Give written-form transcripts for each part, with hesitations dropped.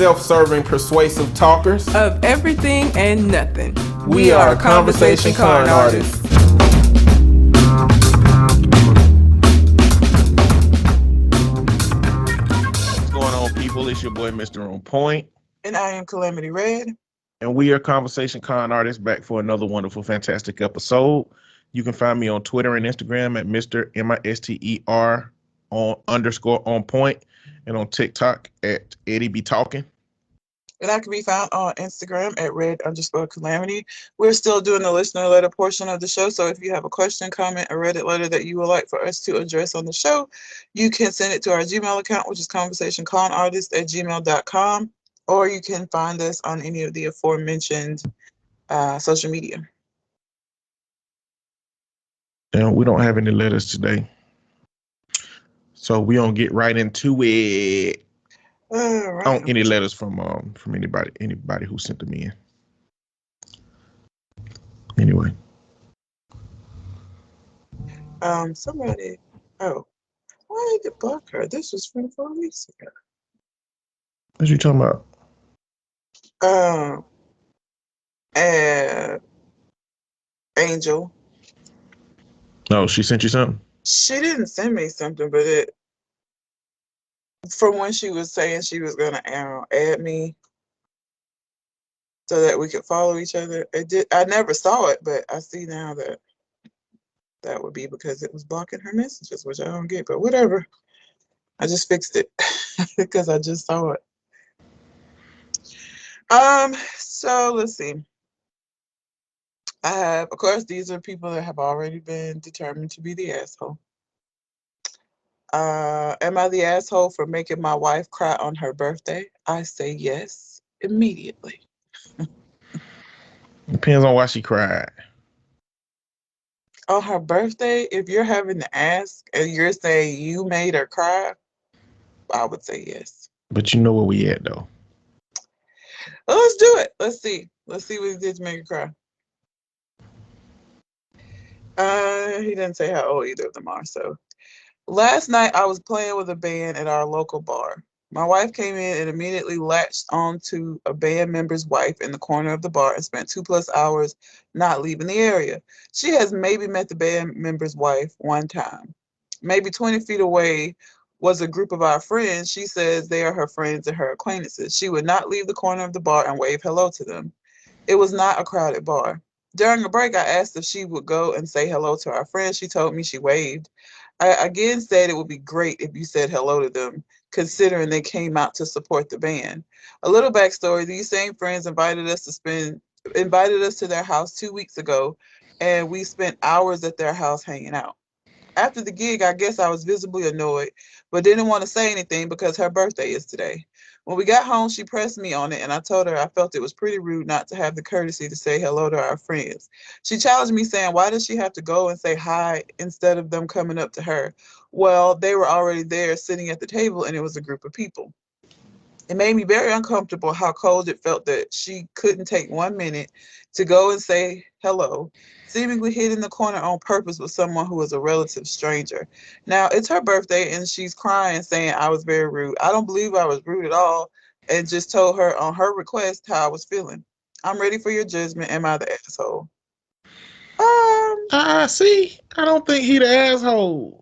self-serving, persuasive talkers of everything and nothing. We are Conversation Con Artists. What's going on, people? It's your boy, Mr. On Point. And I am Calamity Red. And we are Conversation Con Artists, back for another wonderful, fantastic episode. You can find me on Twitter and Instagram at Mr. MISTER _on point, and on TikTok at Eddie Be Talking. And I can be found on Instagram at red_calamity. We're still doing the listener letter portion of the show. So if you have a question, comment, or Reddit letter that you would like for us to address on the show, you can send it to our Gmail account, which is conversationconartist@gmail.com, or you can find us on any of the aforementioned social media. And we don't have any letters today, so we don't get right into it. Right. I don't any letters from anybody who sent them in. Anyway. Somebody. Oh, why did it block her? This was from 4 weeks ago. What you talking about? Angel. No, she sent you something? She didn't send me something, but from when she was saying she was going to add me so that we could follow each other. I never saw it, but I see now that would be because it was blocking her messages, which I don't get, but whatever. I just fixed it because I just saw it. So let's see. Of course, these are people that have already been determined to be the asshole. Am I the asshole for making my wife cry on her birthday? I say yes, immediately. Depends on why she cried. On her birthday, if you're having to ask and you're saying you made her cry, I would say yes. But you know where we at, though. Well, let's do it. Let's see what he did to make her cry. He didn't say how old either of them are, so. Last night, I was playing with a band at our local bar. My wife came in and immediately latched onto a band member's wife in the corner of the bar and spent 2+ hours not leaving the area. She has maybe met the band member's wife one time. Maybe 20 feet away was a group of our friends. She says they are her friends and her acquaintances. She would not leave the corner of the bar and wave hello to them. It was not a crowded bar. During a break, I asked if she would go and say hello to our friends. She told me she waved. I again said it would be great if you said hello to them, considering they came out to support the band. A little backstory: these same friends invited us to their house 2 weeks ago, and we spent hours at their house hanging out. After the gig, I guess I was visibly annoyed, but didn't want to say anything because her birthday is today. When we got home, she pressed me on it, and I told her I felt it was pretty rude not to have the courtesy to say hello to our friends. She challenged me, saying, why does she have to go and say hi instead of them coming up to her? Well, they were already there sitting at the table, and it was a group of people. It made me very uncomfortable how cold it felt that she couldn't take 1 minute to go and say hello, seemingly hid in the corner on purpose with someone who was a relative stranger. Now, it's her birthday, and she's crying, saying I was very rude. I don't believe I was rude at all, and just told her on her request how I was feeling. I'm ready for your judgment. Am I the asshole? See, I don't think he the asshole.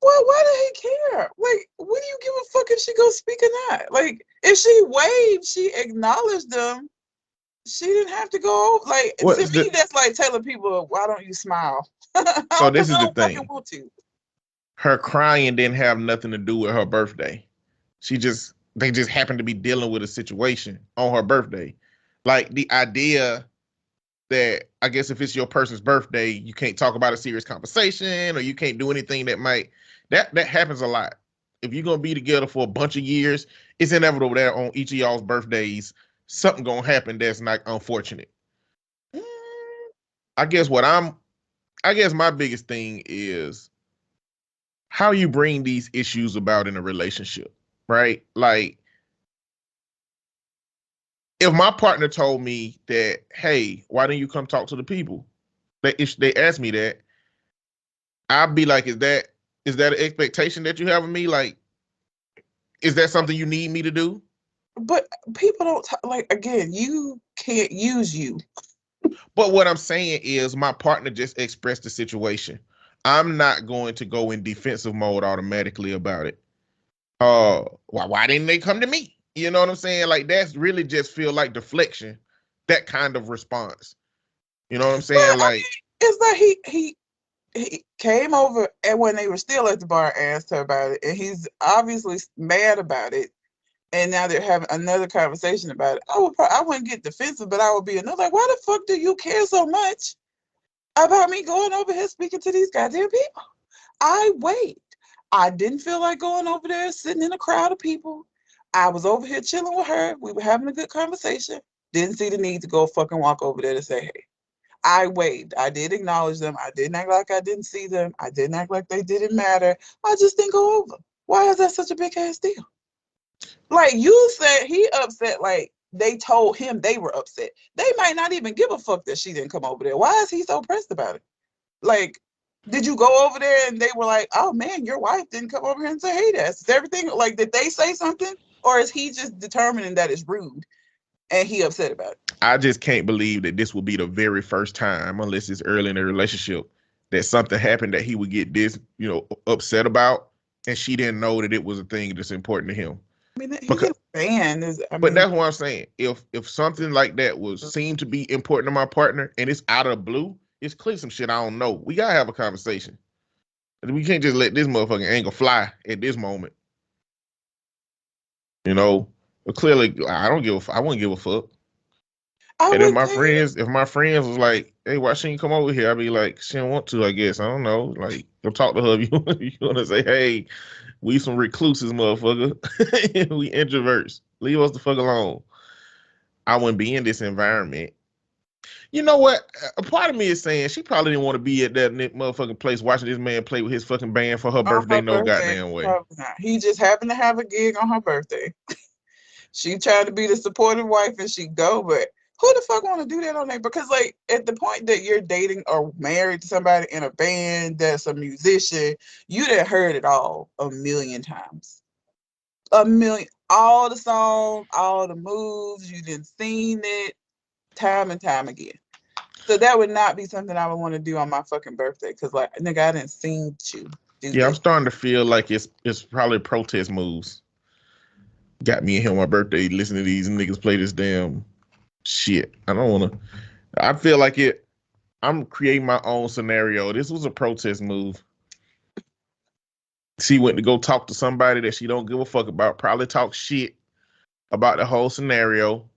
Well, why did he care? Like, what do you give a fuck if she goes speak or not? Like, if she waved, she acknowledged them. She didn't have to go. Like, to me, that's like telling people, why don't you smile? So this is the thing. Want to. Her crying didn't have nothing to do with her birthday. They just happened to be dealing with a situation on her birthday. Like, the idea that, I guess, if it's your person's birthday, you can't talk about a serious conversation, or you can't do anything that happens a lot. If you're gonna be together for a bunch of years, it's inevitable that on each of y'all's birthdays, something gonna happen that's not unfortunate. I guess my biggest thing is how you bring these issues about in a relationship, right? Like, if my partner told me that, hey, why don't you come talk to the people? If they asked me that, I'd be like, is that an expectation that you have of me? Like, is that something you need me to do? But people don't like. Again, you can't use you. But what I'm saying is my partner just expressed the situation. I'm not going to go in defensive mode automatically about it. Why didn't they come to me? You know what I'm saying? Like that's really just feel like deflection, that kind of response. You know what I'm But saying? I Like, mean, it's like he came over and when they were still at the bar, asked her about it, and he's obviously mad about it. And now they're having another conversation about it. I wouldn't get defensive, but I would be another like, why the fuck do you care so much about me going over here speaking to these goddamn people? I wait. I didn't feel like going over there sitting in a crowd of people. I was over here chilling with her. We were having a good conversation. Didn't see the need to go fucking walk over there to say hey. I waved. I did acknowledge them. I didn't act like I didn't see them. I didn't act like they didn't matter. I just didn't go over. Why is that such a big ass deal? Like you said, he upset. Like they told him they were upset. They might not even give a fuck that she didn't come over there. Why is he so pressed about it? Like, did you go over there and they were like, "Oh man, your wife didn't come over here and say hey to us"? Is everything like? Did they say something, or is he just determining that it's rude and he upset about it? I just can't believe that this will be the very first time, unless it's early in the relationship, that something happened that he would get this, upset about, and she didn't know that it was a thing that's important to him. I mean, he's Because, in a band. but that's what I'm saying. If something like that was seem to be important to my partner and it's out of the blue, it's clearly some shit I don't know. We gotta have a conversation. We can't just let this motherfucking angle fly at this moment. But clearly I wouldn't give a fuck. I And if would my think. friends was like, "Hey, why she ain't come over here?" I'd be like, "She don't want to, I guess. I don't know. Like, go talk to her if you want to say, hey, we some recluses, motherfucker. We introverts. Leave us the fuck alone." I wouldn't be in this environment. You know what? A part of me is saying she probably didn't want to be at that motherfucking place watching this man play with his fucking band for her On birthday. her No birthday, goddamn way. probably not. He just happened to have a gig on her birthday. She tried to be the supportive wife and she go, but who the fuck want to do that on there? Because like at the point that you're dating or married to somebody in a band that's a musician, you done heard it all a million times. A million, all the songs, all the moves, you done seen it time and time again. So that would not be something I would want to do on my fucking birthday. Cause like nigga, I didn't seen you do Yeah, I'm this. starting to feel like it's probably protest moves. Got me in here on my birthday listening to these niggas play this damn shit. I don't want to. I feel like it. I'm creating my own scenario. This was a protest move. She went to go talk to somebody that she don't give a fuck about. Probably talk shit about the whole scenario.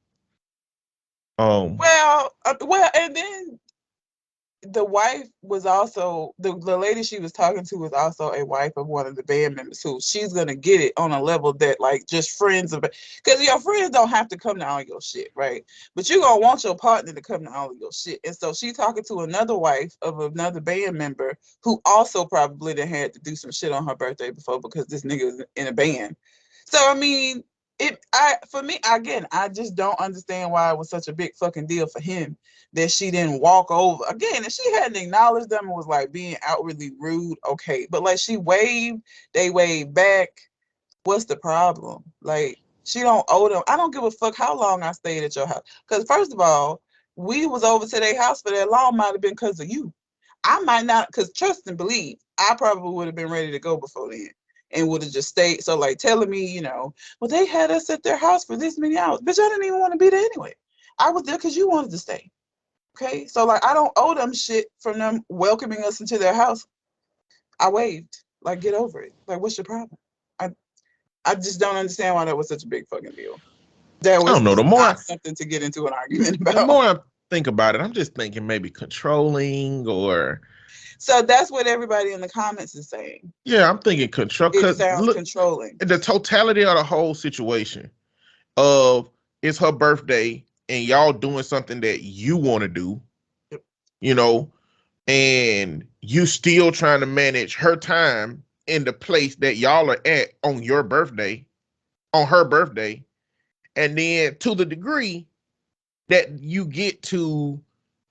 Well, and then the wife was also the lady she was talking to was also a wife of one of the band members who she's gonna get it on a level that like just friends of because your friends don't have to come to all your shit, right? But you're gonna want your partner to come to all of your shit. And so she's talking to another wife of another band member who also probably done had to do some shit on her birthday before because this nigga was in a band. So I mean for me again, I just don't understand why it was such a big fucking deal for him that she didn't walk over. Again, if she hadn't acknowledged them and was like being outwardly rude, okay. But like she waved, they waved back. What's the problem? Like she don't owe them. I don't give a fuck how long I stayed at your house. Because first of all, we was over to their house for that long might have been because of you. I might not, because trust and believe, I probably would have been ready to go before then and would have just stayed. So like telling me, well, they had us at their house for this many hours. Bitch, I didn't even want to be there anyway. I was there because you wanted to stay. Okay, so like I don't owe them shit from them welcoming us into their house. I waved. Like, get over it. Like, what's your problem? I just don't understand why that was such a big fucking deal. That I was don't know. not something to get into an argument The about. more I think about it, I'm just thinking maybe controlling or So that's what everybody in the comments is saying. yeah, I'm thinking control. It Cause sounds look, controlling. the totality of the whole situation of it's her birthday and y'all doing something that you want to do, Yep. you know, and you still trying to manage her time in the place that y'all are at on your birthday, on her birthday, and then to the degree that you get to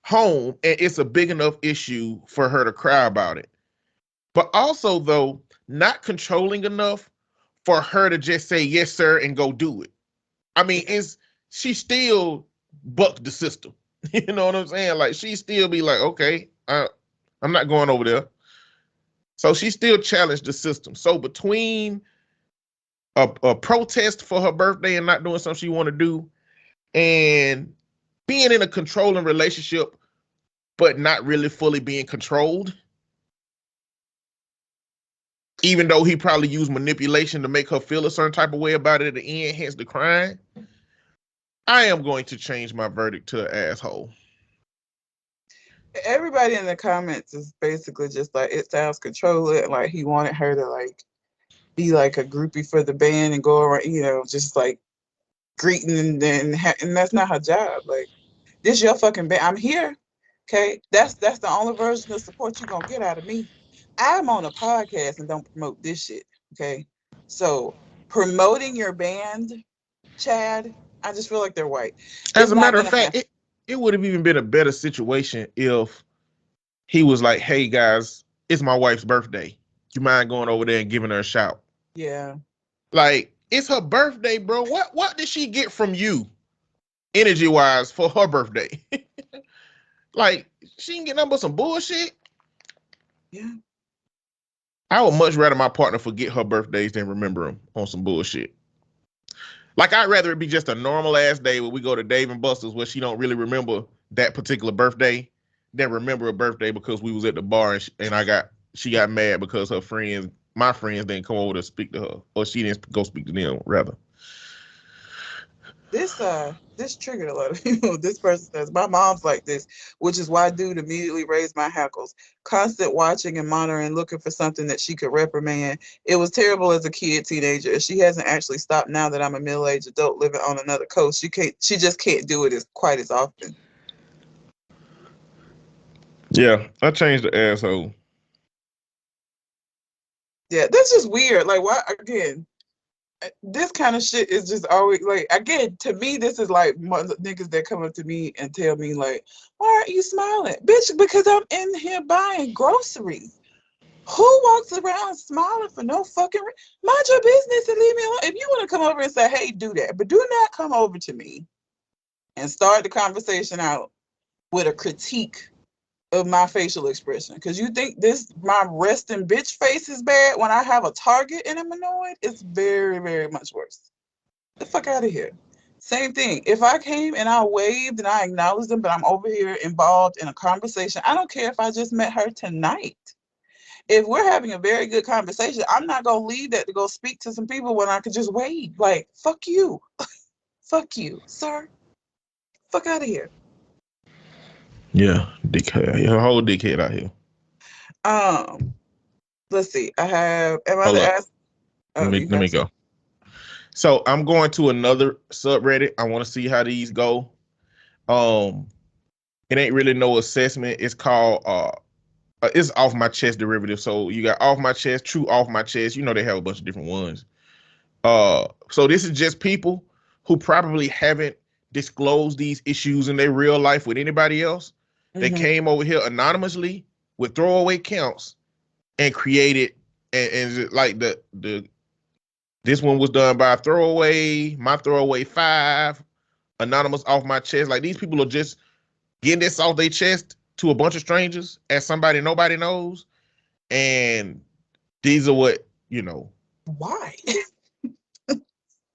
home and it's a big enough issue for her to cry about it. But also, though, not controlling enough for her to just say yes, sir, and go do it. I mean, she still bucked the system. You know what I'm saying? Like she still be like, okay, I'm not going over there. So she still challenged the system. So between a protest for her birthday and not doing something she want to do, and being in a controlling relationship, but not really fully being controlled, even though he probably used manipulation to make her feel a certain type of way about it at the end, hence the crying, I am going to change my verdict to an asshole. Everybody in the comments is basically just like, it sounds controlling, like he wanted her to like be like a groupie for the band and go around, just like greeting and that's not her job. Like, this your fucking band. I'm here. Okay. That's the only version of support you're gonna get out of me. I'm on a podcast and don't promote this shit. Okay. So promoting your band, Chad, I just feel like they're white. As a matter of fact, it would have even been a better situation if he was like, hey guys, it's my wife's birthday. You mind going over there and giving her a shout? Yeah. Like, it's her birthday, bro. What did she get from you, energy wise, for her birthday? Like, she didn't get nothing but some bullshit. Yeah. I would much rather my partner forget her birthdays than remember them on some bullshit. Like, I'd rather it be just a normal ass day where we go to Dave and Buster's where she don't really remember that particular birthday than remember a birthday because we was at the bar and she got mad because my friends didn't come over to speak to her, or she didn't go speak to them, rather. This triggered a lot of people. This person says, my mom's like this, which is why dude immediately raised my hackles. Constant watching and monitoring, looking for something that she could reprimand. It was terrible as a kid, teenager. She hasn't actually stopped now that I'm a middle-aged adult living on another coast. She just can't do it quite as often. Yeah, I changed the asshole. Yeah, that's just weird. Like, why, again, this kind of shit is just always like, again, to me, this is like niggas that come up to me and tell me like, why aren't you smiling? Bitch, because I'm in here buying groceries. Who walks around smiling for no fucking mind your business and leave me alone? If you want to come over and say, hey, do that, but do not come over to me and start the conversation out with a critique of my facial expression, because you think my resting bitch face is bad when I have a target and I'm annoyed. It's very, very much worse. The fuck out of here. Same thing. If I came and I waved and I acknowledged them, but I'm over here involved in a conversation, I don't care if I just met her tonight. If we're having a very good conversation, I'm not gonna leave that to go speak to some people when I could just wave. Like, fuck you. Fuck you, sir. Fuck out of here. Yeah, dickhead. A whole dickhead out here. Let's see. I have. Am I Hold the up. ass? Let me go. So I'm going to another subreddit. I want to see how these go. It ain't really no assessment. It's called it's off my chest derivative. So you got off my chest, true off my chest. You know they have a bunch of different ones. So this is just people who probably haven't disclosed these issues in their real life with anybody else. They came over here anonymously with throwaway counts and created and like this one was done by my throwaway 5, anonymous off my chest. Like, these people are just getting this off their chest to a bunch of strangers as somebody nobody knows. And these are what, Why? I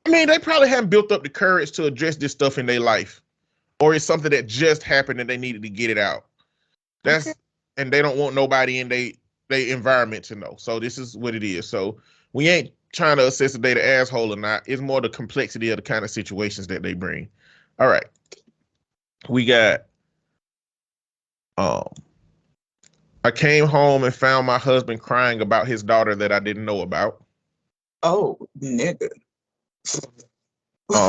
mean, they probably haven't built up the courage to address this stuff in their life, or it's something that just happened and they needed to get it out. And they don't want nobody in their environment to know. So this is what it is. So we ain't trying to assess if they the asshole or not. It's more the complexity of the kind of situations that they bring. All right. We got I came home and found my husband crying about his daughter that I didn't know about. Oh, nigga.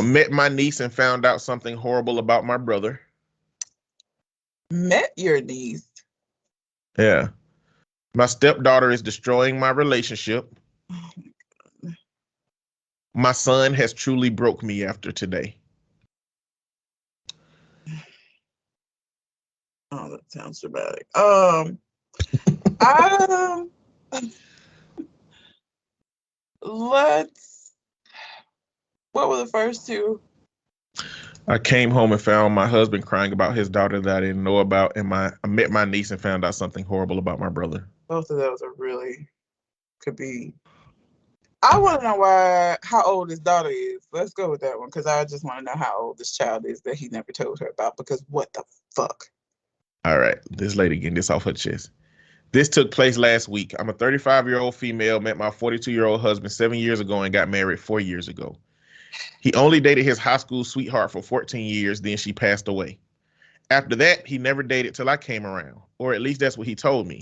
Met my niece and found out something horrible about my brother. Met your niece? Yeah. My stepdaughter is destroying my relationship. Oh, my God. My son has truly broke me after today. Oh, that sounds dramatic. What were the first two? I came home and found my husband crying about his daughter that I didn't know about, and I met my niece and found out something horrible about my brother. Both of those are really could be. I want to know how old his daughter is. Let's go with that one because I just want to know how old this child is that he never told her about. Because what the fuck? All right, this lady getting this off her chest. This took place last week. I'm a 35-year-old female, met my 42-year-old husband 7 years ago and got married 4 years ago. He only dated his high school sweetheart for 14 years, then she passed away. After that, he never dated till I came around, or at least that's what he told me.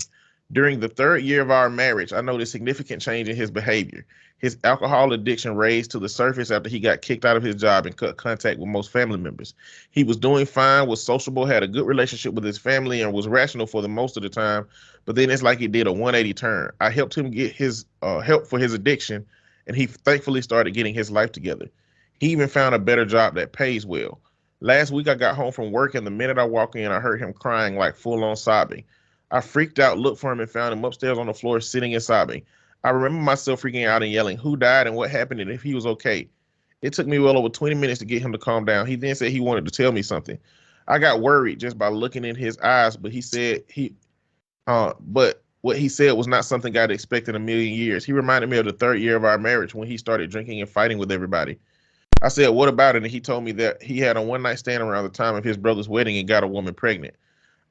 During the 3rd year of our marriage, I noticed significant change in his behavior. His alcohol addiction raised to the surface after he got kicked out of his job and cut contact with most family members. He was doing fine, was sociable, had a good relationship with his family, and was rational for the most of the time. But then it's like he did a 180 turn. I helped him get his help for his addiction, and he thankfully started getting his life together. He even found a better job that pays well. Last week, I got home from work, and the minute I walked in, I heard him crying, like full-on sobbing. I freaked out, looked for him, and found him upstairs on the floor, sitting and sobbing. I remember myself freaking out and yelling, "Who died and what happened and if he was okay?" It took me well over 20 minutes to get him to calm down. He then said he wanted to tell me something. I got worried just by looking in his eyes, but but what he said was not something I'd expect in a million years. He reminded me of the 3rd year of our marriage when he started drinking and fighting with everybody. I said, "What about it?" And he told me that he had a one-night stand around the time of his brother's wedding and got a woman pregnant.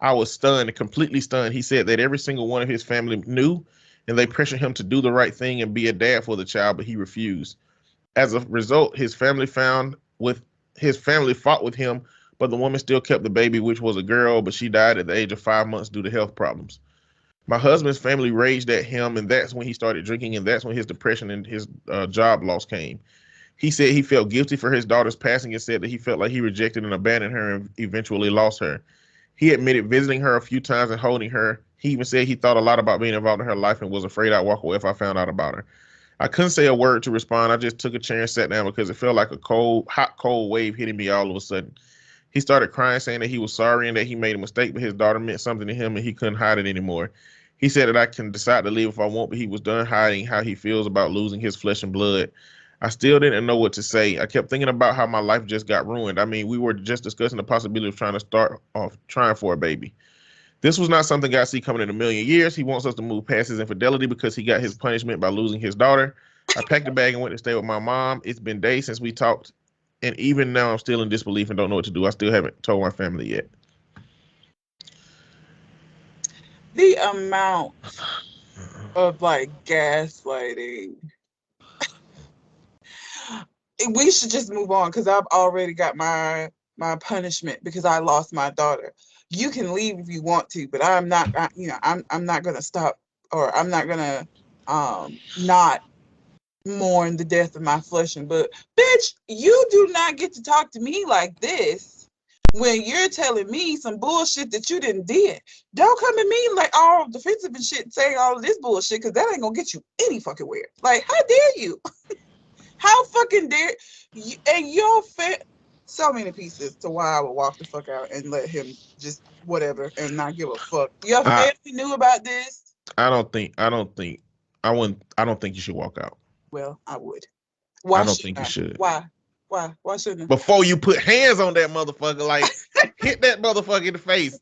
I was stunned, completely stunned. He said that every single one of his family knew, and they pressured him to do the right thing and be a dad for the child, but he refused. As a result, his family fought with him, but the woman still kept the baby, which was a girl, but she died at the age of 5 months due to health problems. My husband's family raged at him, and that's when he started drinking, and that's when his depression and his job loss came. He said he felt guilty for his daughter's passing and said that he felt like he rejected and abandoned her and eventually lost her. He admitted visiting her a few times and holding her. He even said he thought a lot about being involved in her life and was afraid I'd walk away if I found out about her. I couldn't say a word to respond. I just took a chair and sat down because it felt like a hot, cold wave hitting me all of a sudden. He started crying, saying that he was sorry and that he made a mistake, but his daughter meant something to him and he couldn't hide it anymore. He said that I can decide to leave if I want, but he was done hiding how he feels about losing his flesh and blood. I still didn't know what to say. I kept thinking about how my life just got ruined. I mean, we were just discussing the possibility of trying for a baby. This was not something I see coming in a million years. He wants us to move past his infidelity because he got his punishment by losing his daughter. I packed a bag and went to stay with my mom. It's been days since we talked, and even now I'm still in disbelief and don't know what to do. I still haven't told my family yet. The amount of gaslighting. We should just move on because I've already got my punishment because I lost my daughter. You can leave if you want to, but I'm not. I'm not gonna stop, or I'm not gonna not mourn the death of my flesh and blood. Bitch, you do not get to talk to me like this when you're telling me some bullshit that you didn't did. Don't come at me like all defensive and shit saying all of this bullshit because that ain't gonna get you any fucking where. Like, how dare you? How fucking dare you? And your so many pieces to why I would walk the fuck out and let him just whatever and not give a fuck. Your family knew about this? I don't think you should walk out. Well, I would. Why I don't think you should. Why shouldn't I? Before you put hands on that motherfucker, like hit that motherfucker in the face,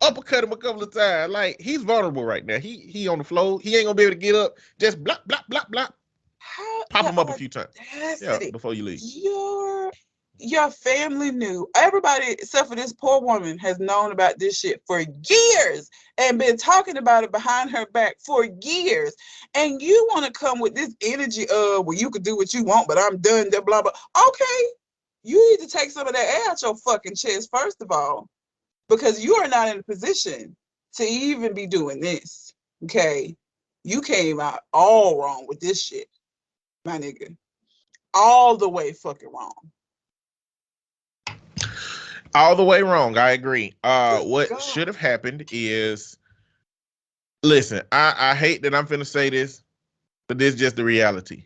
uppercut him a couple of times. Like, he's vulnerable right now. He on the floor. He ain't gonna be able to get up. Just blop blop blop blop. Pop him up a few times. Yeah, before you leave. Your family knew. Everybody except for this poor woman has known about this shit for years and been talking about it behind her back for years. And you want to come with this energy of, well, you could do what you want, but I'm done, blah, blah. Okay, you need to take some of that air out your fucking chest, first of all, because you are not in a position to even be doing this, okay? You came out all wrong with this shit, my nigga. All the way fucking wrong. All the way wrong. I agree. What should have happened is, listen, I hate that I'm finna say this, but this is just the reality.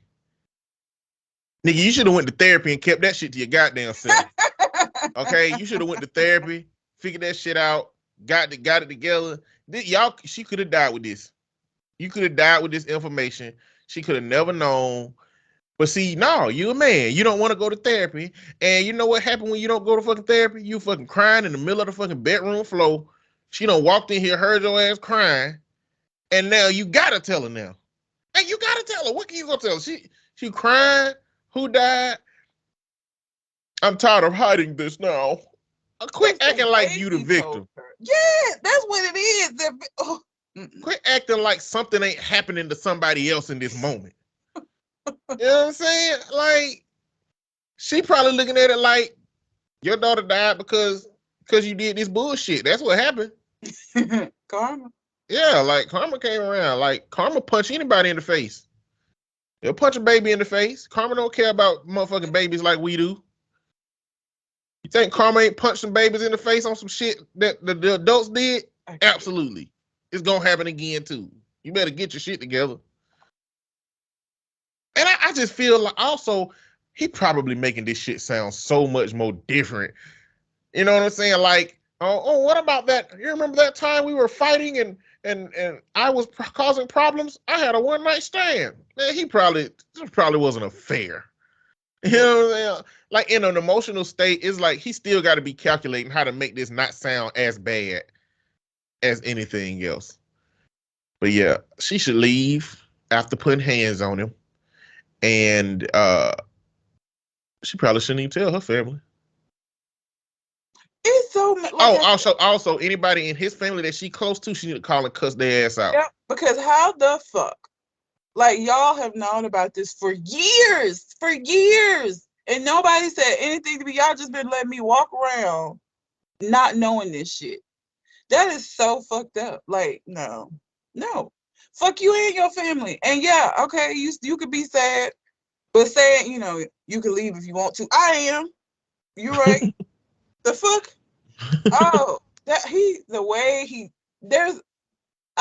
Nigga, you should have went to therapy and kept that shit to your goddamn self. Okay? You should have went to therapy, figured that shit out, got it together. She could have died with this. You could have died with this information. She could have never known. But see, no, you a man. You don't want to go to therapy. And you know what happened when you don't go to fucking therapy? You fucking crying in the middle of the fucking bedroom floor. She done walked in here, heard your ass crying. And now you gotta tell her now. Hey, you gotta tell her. What can you go tell her? She crying. Who died? I'm tired of hiding this now. Quit That's acting the like way you the he victim. told her. Yeah, that's what it is. Quit acting like something ain't happening to somebody else in this moment. You know what I'm saying? Like, she probably looking at it like your daughter died because you did this bullshit. That's what happened. Karma. Yeah, like karma came around. Like karma punch anybody in the face. They'll punch a baby in the face. Karma don't care about motherfucking babies like we do. You think karma ain't punched some babies in the face on some shit that the adults did? Absolutely. It's gonna happen again too. You better get your shit together. And I just feel like also he probably making this shit sound so much more different. You know what I'm saying? Like, oh, what about that? You remember that time we were fighting and I was causing problems? I had a one night stand. Man, this probably wasn't a fair. You know what I'm saying? Like in an emotional state, it's like he still got to be calculating how to make this not sound as bad as anything else. But yeah, she should leave after putting hands on him. And she probably shouldn't even tell her family. It's so like also anybody in his family that she close to, she need to call and cuss their ass out. Yeah, because how the fuck? Like y'all have known about this for years, and nobody said anything to me. Y'all just been letting me walk around not knowing this shit. That is so fucked up. Like, no. Fuck you and your family. And yeah, okay, you could be sad, but saying, you can leave if you want to. I am. You right. The fuck? Oh, I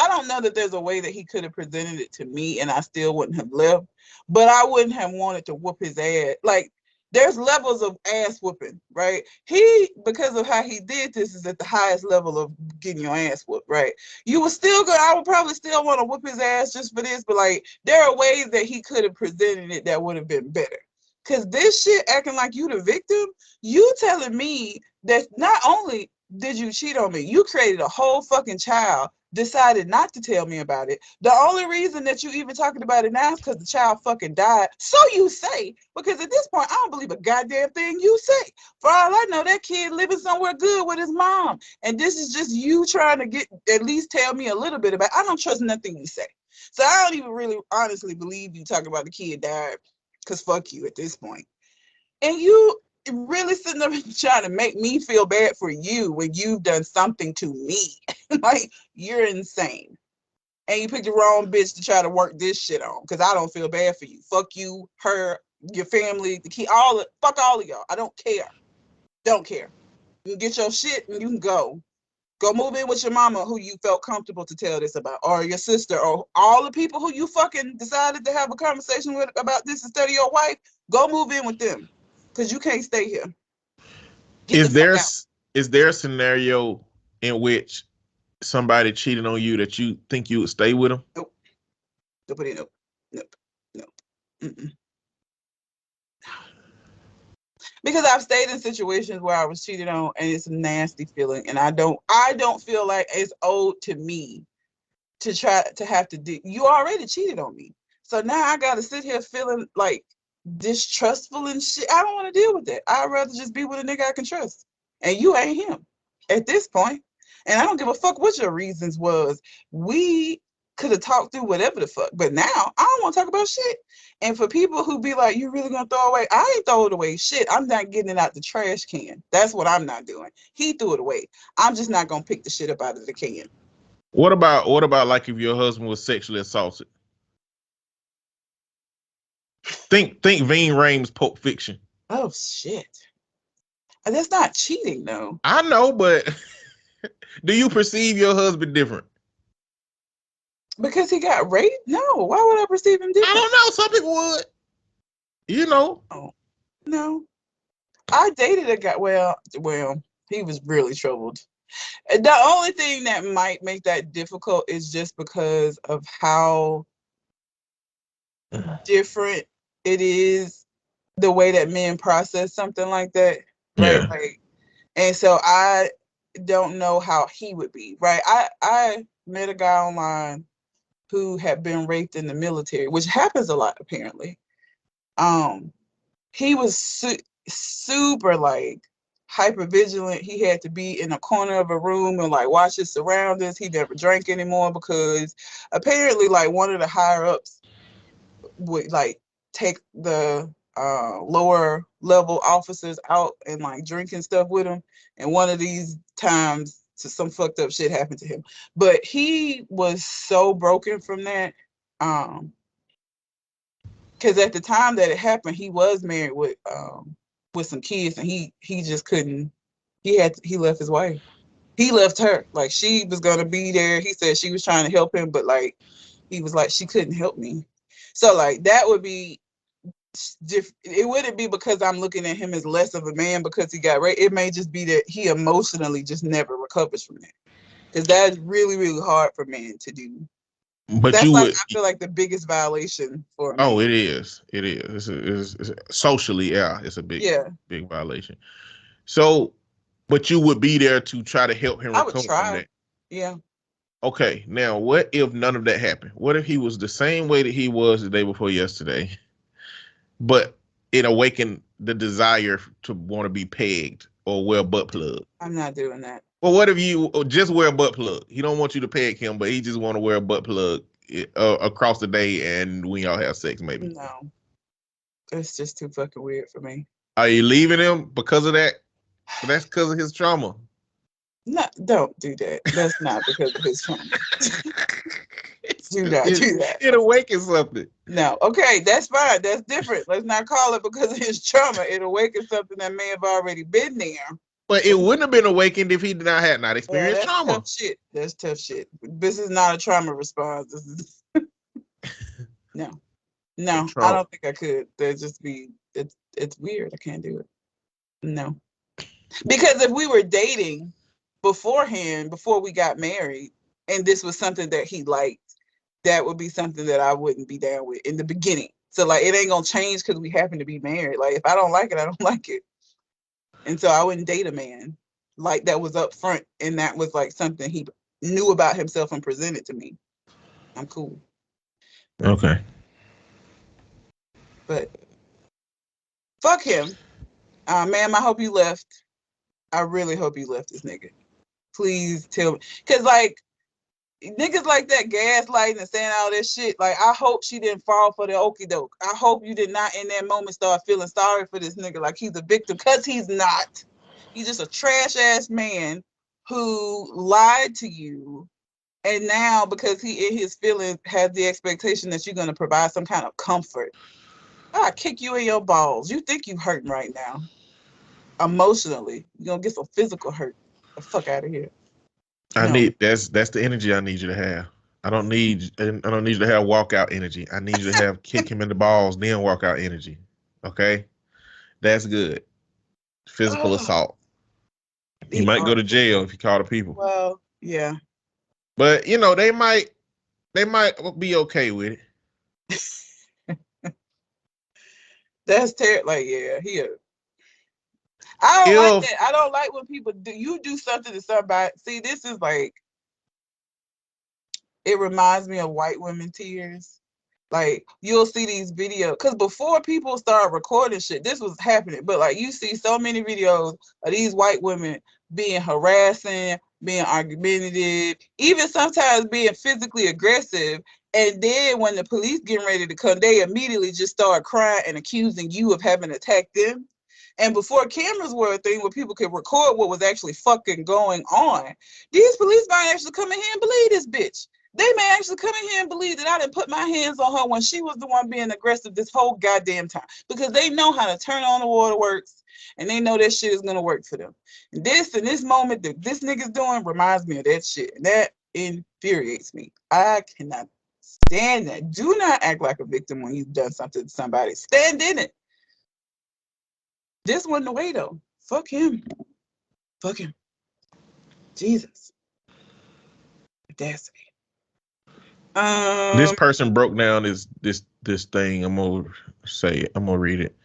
don't know that there's a way that he could have presented it to me and I still wouldn't have left, but I wouldn't have wanted to whoop his ass. Like, there's levels of ass whooping, right? He, because of how he did this, is at the highest level of getting your ass whooped, right? I would probably still want to whoop his ass just for this, but like, there are ways that he could have presented it that would have been better. Because this shit, acting like you the victim, you telling me that not only did you cheat on me, you created a whole fucking child, decided not to tell me about it. The only reason that you even talking about it now is because the child fucking died. So you say, because at this point, I don't believe a goddamn thing you say. For all I know, that kid living somewhere good with his mom. And this is just you trying to at least tell me a little bit about it. I don't trust nothing you say. So I don't even really honestly believe you talking about the kid died, because fuck you at this point. And you really sitting there trying to make me feel bad for you when you've done something to me. Like, you're insane. And you picked the wrong bitch to try to work this shit on, because I don't feel bad for you. Fuck you, her, your family, the kid, fuck all of y'all. I don't care. Don't care. You can get your shit and you can go. Go move in with your mama who you felt comfortable to tell this about, or your sister, or all the people who you fucking decided to have a conversation with about this instead of your wife. Go move in with them, because you can't stay here. Is there a scenario in which somebody cheated on you that you think you would stay with them? Nope. Nobody. Nope. Mm-mm. Because I've stayed in situations where I was cheated on, and it's a nasty feeling, and I don't feel like it's owed to me to try to have to do. You already cheated on me, so now I got to sit here feeling like distrustful and shit. I don't want to deal with that. I'd rather just be with a nigga I can trust, and you ain't him at this point. And I don't give a fuck what your reasons was. We could have talked through whatever the fuck, but now I don't want to talk about shit. And for people who be like, you really gonna throw away? I ain't throw it away shit. I'm not getting it out the trash can. That's what I'm not doing. He threw it away. I'm just not gonna pick the shit up out of the can. What about like if your husband was sexually assaulted? Think Ving Rhames' Pulp Fiction. Oh shit. That's not cheating though. I know, but do you perceive your husband different? Because he got raped? No. Why would I perceive him different? I don't know. Some people would. You know. Oh, no. I dated a guy. Well, he was really troubled. The only thing that might make that difficult is just because of how different it is the way that men process something like that, right? Yeah. Like, and so I don't know how he would be, right? I met a guy online who had been raped in the military, which happens a lot apparently. He was super like hyper vigilant. He had to be in a corner of a room and like watch his surroundings. He never drank anymore because apparently like one of the higher ups would like take the lower level officers out and like drinking stuff with him. And one of these times some fucked up shit happened to him. But he was so broken from that. Because at the time that it happened, he was married with some kids, and he just couldn't. He left his wife. He left her. Like she was gonna be there. He said she was trying to help him, but like he was like she couldn't help me. So like that would be it wouldn't be because I'm looking at him as less of a man because he got raped. It may just be that he emotionally just never recovers from that. Because that's really, really hard for men to do. But That's you like would. I feel like the biggest violation for a Oh, man. it is. It is. It's socially, yeah, it's a big violation. So, but you would be there to try to help him I would recover from try. that. Yeah. Okay, now what if none of that happened? What if he was the same way that he was the day before yesterday, but it awakened the desire to want to be pegged or wear a butt plug? I'm not doing that. Well, what if you just wear a butt plug? He don't want you to peg him, but he just want to wear a butt plug across the day, and we all have sex, maybe. No. It's just too fucking weird for me. Are you leaving him because of that? That's because of his trauma. No, don't do that. That's not because of his trauma. Do not do that. It awakens something. No. Okay, that's fine. That's different. Let's not call it because of his trauma. It awakens something that may have already been there. But it wouldn't have been awakened if he had not experienced that's trauma. Tough shit. That's tough shit. This is not a trauma response. This is no. I don't think I could. There'd just be it's weird. I can't do it. No. Because if we were dating beforehand, before we got married, and this was something that he liked, that would be something that I wouldn't be down with in the beginning. So like it ain't gonna change because we happen to be married. Like if I don't like it, I don't like it. And so I wouldn't date a man like that was up front and that was like something he knew about himself and presented to me. I'm cool. Okay. But fuck him. Ma'am, I hope you left. I really hope you left this nigga. Please tell me. Because, like, niggas like that gaslighting and saying all this shit, like, I hope she didn't fall for the okie doke. I hope you did not in that moment start feeling sorry for this nigga like he's a victim, because he's not. He's just a trash-ass man who lied to you, and now, because he, in his feelings, has the expectation that you're going to provide some kind of comfort. I kick you in your balls. You think you hurting right now. Emotionally. You're going to get some physical hurt. The fuck out of here. That's the energy I need you to have. I don't need you to have walkout energy. I need you to have kick him in the balls, then walkout energy. Okay? That's good. Physical assault. He might go to jail if you call the people. Well, yeah. But you know, they might be okay with it. That's terrible. Like, yeah, I don't like that. I don't like when people do something to somebody. See, this is like, it reminds me of white women tears. Like, you'll see these videos, because before people start recording shit, this was happening. But like, you see so many videos of these white women being harassing, being argumentative, even sometimes being physically aggressive. And then when the police getting ready to come, they immediately just start crying and accusing you of having attacked them. And before cameras were a thing where people could record what was actually fucking going on, these police might actually come in here and believe this bitch. They may actually come in here and believe that I didn't put my hands on her when she was the one being aggressive this whole goddamn time. Because they know how to turn on the waterworks, and they know that shit is going to work for them. And this moment that this nigga's doing reminds me of that shit. And that infuriates me. I cannot stand that. Do not act like a victim when you've done something to somebody. Stand in it. This wasn't the way, though. Fuck him. Fuck him. Jesus. Audacity. This person broke down this thing. I'm gonna say it. I'm gonna read it.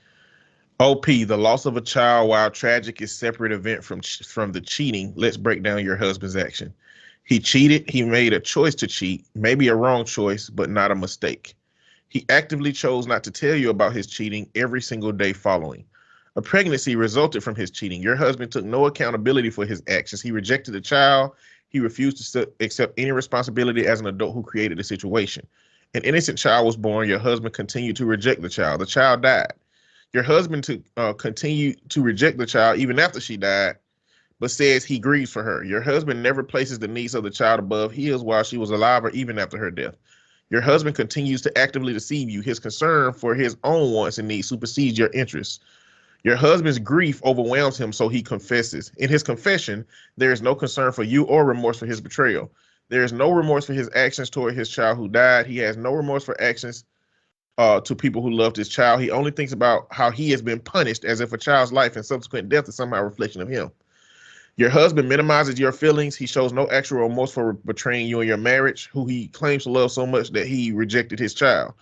OP, the loss of a child, while tragic, is separate event from the cheating. Let's break down your husband's action. He cheated. He made a choice to cheat, maybe a wrong choice, but not a mistake. He actively chose not to tell you about his cheating every single day following. A pregnancy resulted from his cheating. Your husband took no accountability for his actions. He rejected the child. He refused to accept any responsibility as an adult who created the situation. An innocent child was born. Your husband continued to reject the child. The child died. Your husband continued to reject the child even after she died, but says he grieves for her. Your husband never places the needs of the child above his while she was alive or even after her death. Your husband continues to actively deceive you. His concern for his own wants and needs supersedes your interests. Your husband's grief overwhelms him, so he confesses. In his confession, there is no concern for you or remorse for his betrayal. There is no remorse for his actions toward his child who died. He has no remorse for actions to people who loved his child. He only thinks about how he has been punished, as if a child's life and subsequent death is somehow a reflection of him. Your husband minimizes your feelings. He shows no actual remorse for betraying you in your marriage, who he claims to love so much that he rejected his child.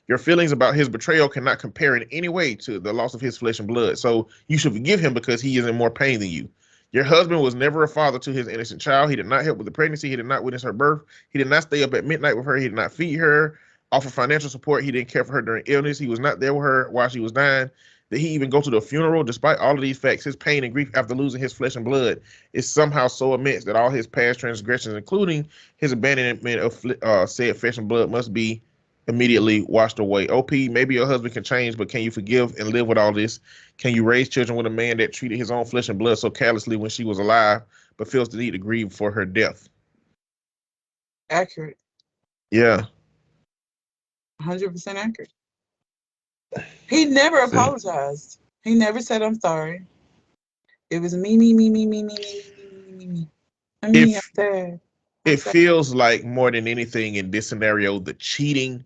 Your feelings about his betrayal cannot compare in any way to the loss of his flesh and blood, so you should forgive him because he is in more pain than you. Your husband was never a father to his innocent child. He did not help with the pregnancy. He did not witness her birth. He did not stay up at midnight with her. He did not feed her, offer financial support. He didn't care for her during illness. He was not there with her while she was dying. Did he even go to the funeral? Despite all of these facts, his pain and grief after losing his flesh and blood is somehow so immense that all his past transgressions, including his abandonment of said flesh and blood, must be immediately washed away. OP, maybe your husband can change, but can you forgive and live with all this? Can you raise children with a man that treated his own flesh and blood so callously when she was alive, but feels the need to grieve for her death? Accurate. Yeah. 100% accurate. He never apologized. He never said, I'm sorry. It was me. I'm sad. It feels like more than anything in this scenario, the cheating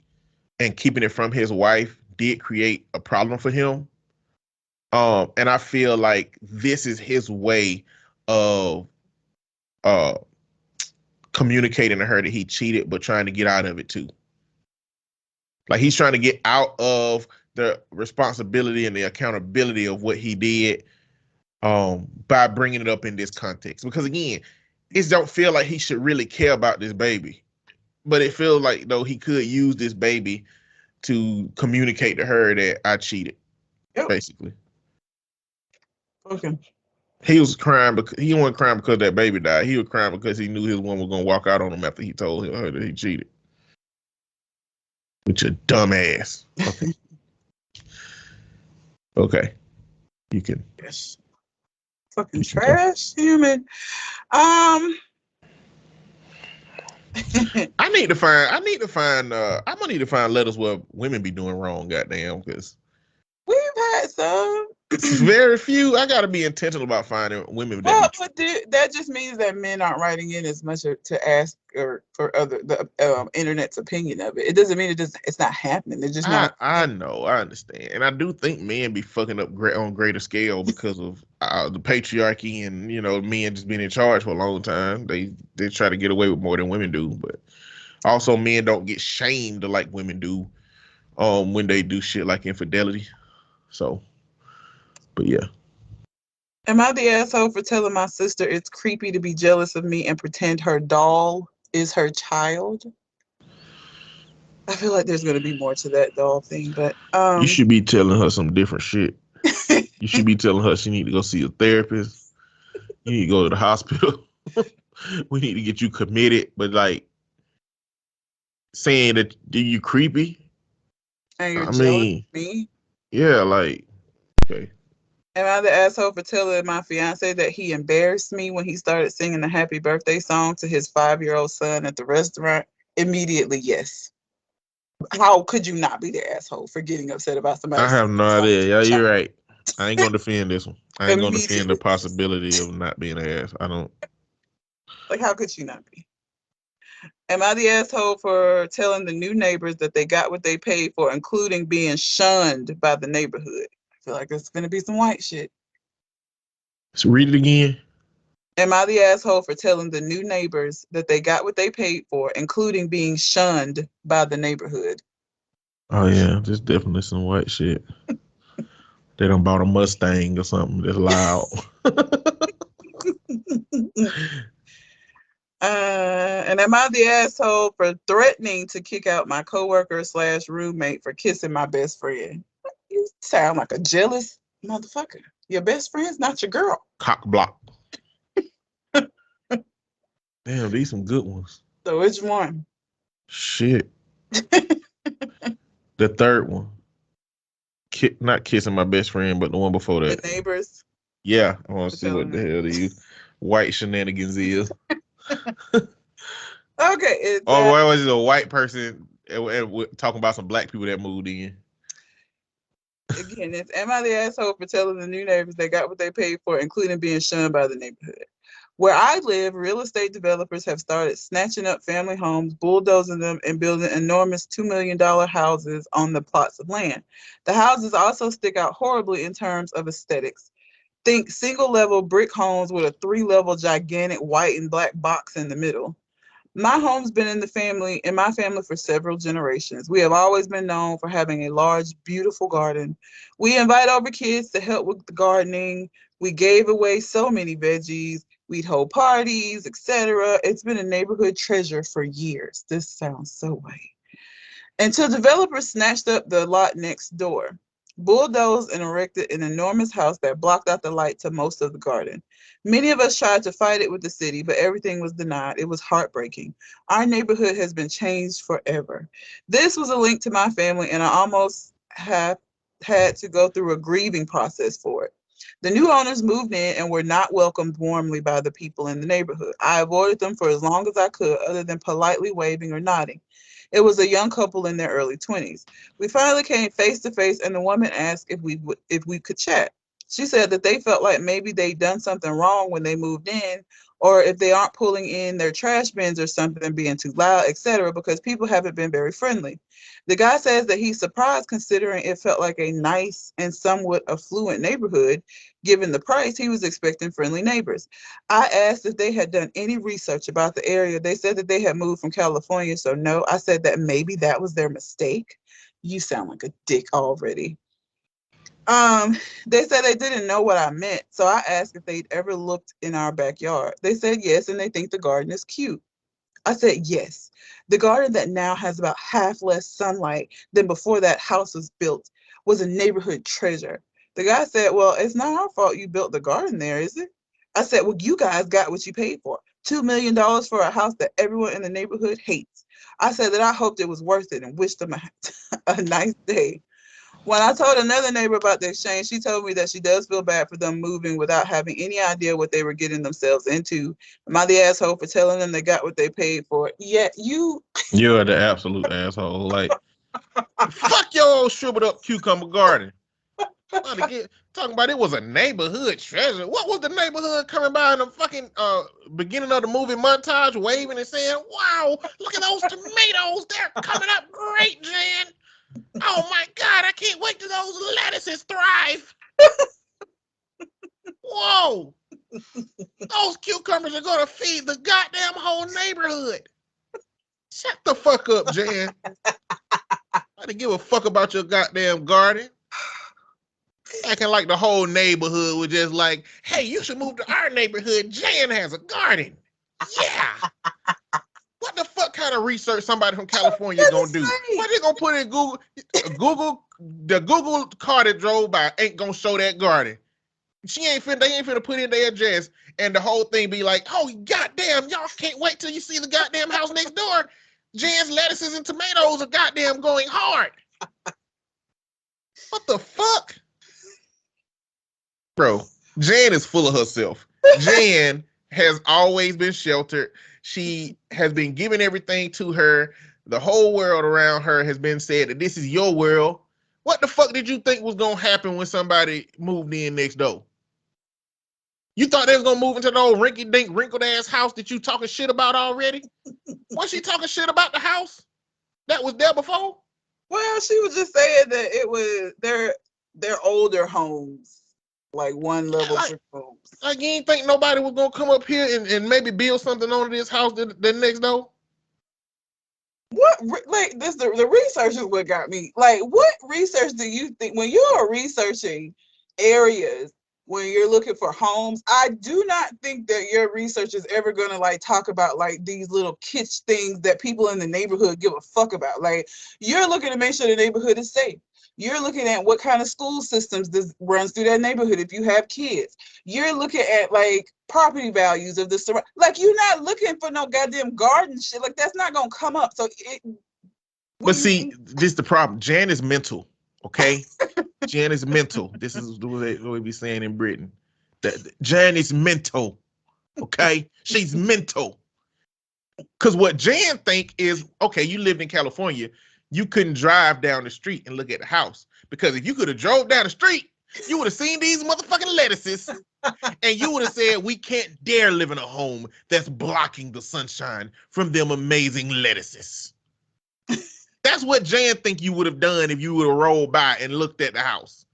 and keeping it from his wife did create a problem for him. And I feel like this is his way of communicating to her that he cheated, but trying to get out of it too. Like he's trying to get out of the responsibility and the accountability of what he did by bringing it up in this context. Because again, it don't feel like he should really care about this baby, but it feels like though he could use this baby to communicate to her that I cheated. Yep. Basically. Okay. He was crying because he wasn't crying because that baby died. He was crying because he knew his woman was gonna walk out on him after he told her that he cheated. Which a dumbass. Okay. Okay. You can. Yes. Fucking trash human. I'm gonna need to find letters where women be doing wrong, goddamn, because we've had some. Very few. I gotta be intentional about finding women. Well, but that just means that men aren't writing in as much to ask or for the internet's opinion of it. It doesn't mean it's not happening. It's just not. I know. I understand, and I do think men be fucking up on greater scale because of the patriarchy and men just being in charge for a long time. They try to get away with more than women do, but also men don't get shamed like women do when they do shit like infidelity. So. But yeah. Am I the asshole for telling my sister it's creepy to be jealous of me and pretend her doll is her child? I feel like there's going to be more to that doll thing, but you should be telling her some different shit. You should be telling her she need to go see a therapist. You need to go to the hospital. We need to get you committed. But like saying that you creepy. And you're jealous of me? Yeah, like okay. Am I the asshole for telling my fiance that he embarrassed me when he started singing the happy birthday song to his 5-year-old son at the restaurant? Immediately, yes. How could you not be the asshole for getting upset about somebody? I have no idea. Yeah, you're right. I ain't gonna defend this one. I ain't gonna defend the possibility of not being an ass. I don't. Like, how could you not be? Am I the asshole for telling the new neighbors that they got what they paid for, including being shunned by the neighborhood? I feel like there's going to be some white shit. So read it again. Am I the asshole for telling the new neighbors that they got what they paid for, including being shunned by the neighborhood? Oh yeah, there's definitely some white shit. They done bought a Mustang or something that's loud. And am I the asshole for threatening to kick out my coworker / roommate for kissing my best friend? You sound like a jealous motherfucker. Your best friend's not your girl. Cock block. Damn, these some good ones. So which one? Shit. The third one. Not kissing my best friend, but the one before The that. neighbors. Yeah, I want to see what the hell these white shenanigans is. Okay. It's, Why was it a white person talking about some black people that moved in? Again, it's am I the asshole for telling the new neighbors they got what they paid for, including being shunned by the neighborhood? Where I live, real estate developers have started snatching up family homes, bulldozing them, and building enormous $2 million houses on the plots of land. The houses also stick out horribly in terms of aesthetics. Think single-level brick homes with a 3-level gigantic white and black box in the middle. My home's been in my family for several generations. We have always been known for having a large, beautiful garden. We invite over kids to help with the gardening. We gave away so many veggies. We'd hold parties, etc. It's been a neighborhood treasure for years. This sounds so white. Until developers snatched up the lot next door, bulldozed and erected an enormous house that blocked out the light to most of the garden. Many of us tried to fight it with the city, but everything was denied. It was heartbreaking. Our neighborhood has been changed forever. This was a link to my family, and I almost have had to go through a grieving process for it. The new owners moved in and were not welcomed warmly by the people in the neighborhood. I avoided them for as long as I could, other than politely waving or nodding. It was a young couple in their early 20s. We finally came face to face, and the woman asked if we could chat. She said that they felt like maybe they'd done something wrong when they moved in, or if they aren't pulling in their trash bins or something, being too loud, etc., because people haven't been very friendly. The guy says that he's surprised considering it felt like a nice and somewhat affluent neighborhood. Given the price, he was expecting friendly neighbors. I asked if they had done any research about the area. They said that they had moved from California, so no. I said that maybe that was their mistake. You sound like a dick already. They said they didn't know what I meant, so I asked if they'd ever looked in our backyard. They said yes, and they think the garden is cute. I said yes. The garden that now has about half less sunlight than before that house was built was a neighborhood treasure. The guy said, well, it's not our fault you built the garden there, is it? I said, well, you guys got what you paid for. $2 million for a house that everyone in the neighborhood hates. I said that I hoped it was worth it and wished them a nice day. When I told another neighbor about the exchange, she told me that she does feel bad for them moving without having any idea what they were getting themselves into. Am I the asshole for telling them they got what they paid for? Yeah, You're the absolute asshole. Like, fuck your old shriveled up cucumber garden. Talking about it was a neighborhood treasure. What was the neighborhood coming by in the fucking beginning of the movie montage, waving and saying, wow, look at those tomatoes. They're coming up great, Jan. Oh my God, I can't wait till those lettuces thrive. Whoa. Those cucumbers are going to feed the goddamn whole neighborhood. Shut the fuck up, Jan. I didn't give a fuck about your goddamn garden. Acting like the whole neighborhood was just like, hey, you should move to our neighborhood. Jan has a garden. Yeah. What the fuck kind of research somebody from California gonna do? What they gonna put in Google? The Google car that drove by ain't gonna show that garden. They ain't finna put in their address and the whole thing be like, oh goddamn, y'all can't wait till you see the goddamn house next door. Jan's lettuces and tomatoes are goddamn going hard. What the fuck? Bro, Jan is full of herself. Jan has always been sheltered. She has been giving everything to her. The whole world around her has been said that this is your world. What the fuck did you think was going to happen when somebody moved in next door? You thought they was going to move into the old rinky-dink, wrinkled-ass house that you talking shit about already? Was she talking shit about the house that was there before? Well, she was just saying that it was their older homes. Like one level brick homes. Like you ain't think nobody was gonna come up here and maybe build something on this house the next door? Like this? The research is what got me. Like, what research do you think when you are researching areas? When you're looking for homes, I do not think that your research is ever going to like talk about like these little kitsch things that people in the neighborhood give a fuck about. Like, you're looking to make sure the neighborhood is safe. You're looking at what kind of school systems this runs through that neighborhood if you have kids. You're looking at like property values of the like, you're not looking for no goddamn garden shit. Like, that's not gonna come up. So But see, this is the problem. Jan is mental, okay? Jan is mental. This is what we be saying in Britain. Jan is mental, okay? She's mental. Because what Jan think is, okay, you lived in California, you couldn't drive down the street and look at the house. Because if you could have drove down the street, you would have seen these motherfucking lettuces, and you would have said, we can't dare live in a home that's blocking the sunshine from them amazing lettuces. That's what Jan think you would have done if you would have rolled by and looked at the house.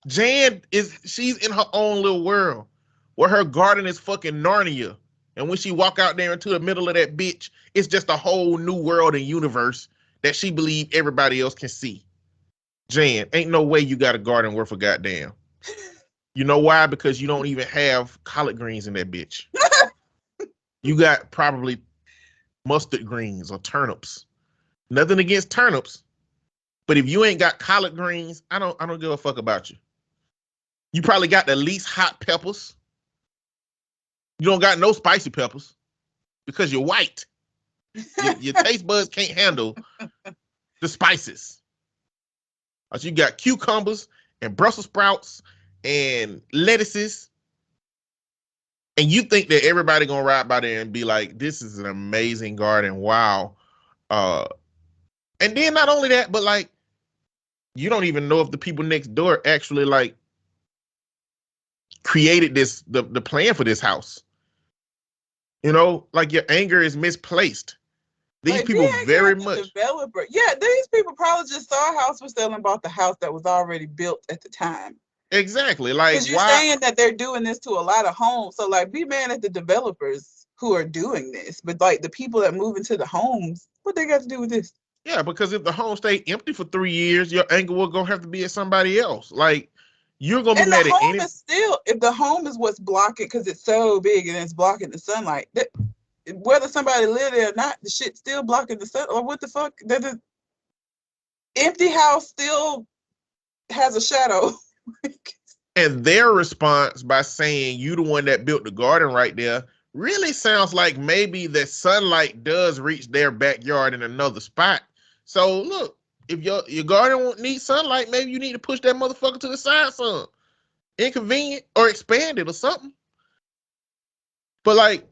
She's in her own little world where her garden is fucking Narnia. And when she walk out there into the middle of that bitch, it's just a whole new world and universe that she believe everybody else can see. Jan, ain't no way you got a garden worth a goddamn. You know why? Because you don't even have collard greens in that bitch. You got probably mustard greens or turnips. Nothing against turnips, but if you ain't got collard greens, I don't give a fuck about you. You probably got the least hot peppers. You don't got no spicy peppers because you're white. Your taste buds can't handle the spices. But you got cucumbers and Brussels sprouts and lettuces, and you think that everybody gonna ride by there and be like, "This is an amazing garden! Wow!" And then not only that, but like, you don't even know if the people next door actually like created the plan for this house. You know, like, your anger is misplaced. These like, people very much. Developer. Yeah, these people probably just saw a house for sale and bought the house that was already built at the time. Exactly. Like, because you're saying that they're doing this to a lot of homes. So like, be mad at the developers who are doing this, but like the people that move into the homes, what they got to do with this? Yeah, because if the home stay empty for 3 years, your anger will go have to be at somebody else. Like, you're gonna be mad at any. Is still, if the home is what's blocking, because it's so big and it's blocking the sunlight, that whether somebody live there or not, the shit's still blocking the sun. Or what the fuck? The empty house still has a shadow. And their response by saying you the one that built the garden right there really sounds like maybe the sunlight does reach their backyard in another spot. So look, if your garden won't need sunlight, maybe you need to push that motherfucker to the side some. Inconvenient, or expand it or something. But like,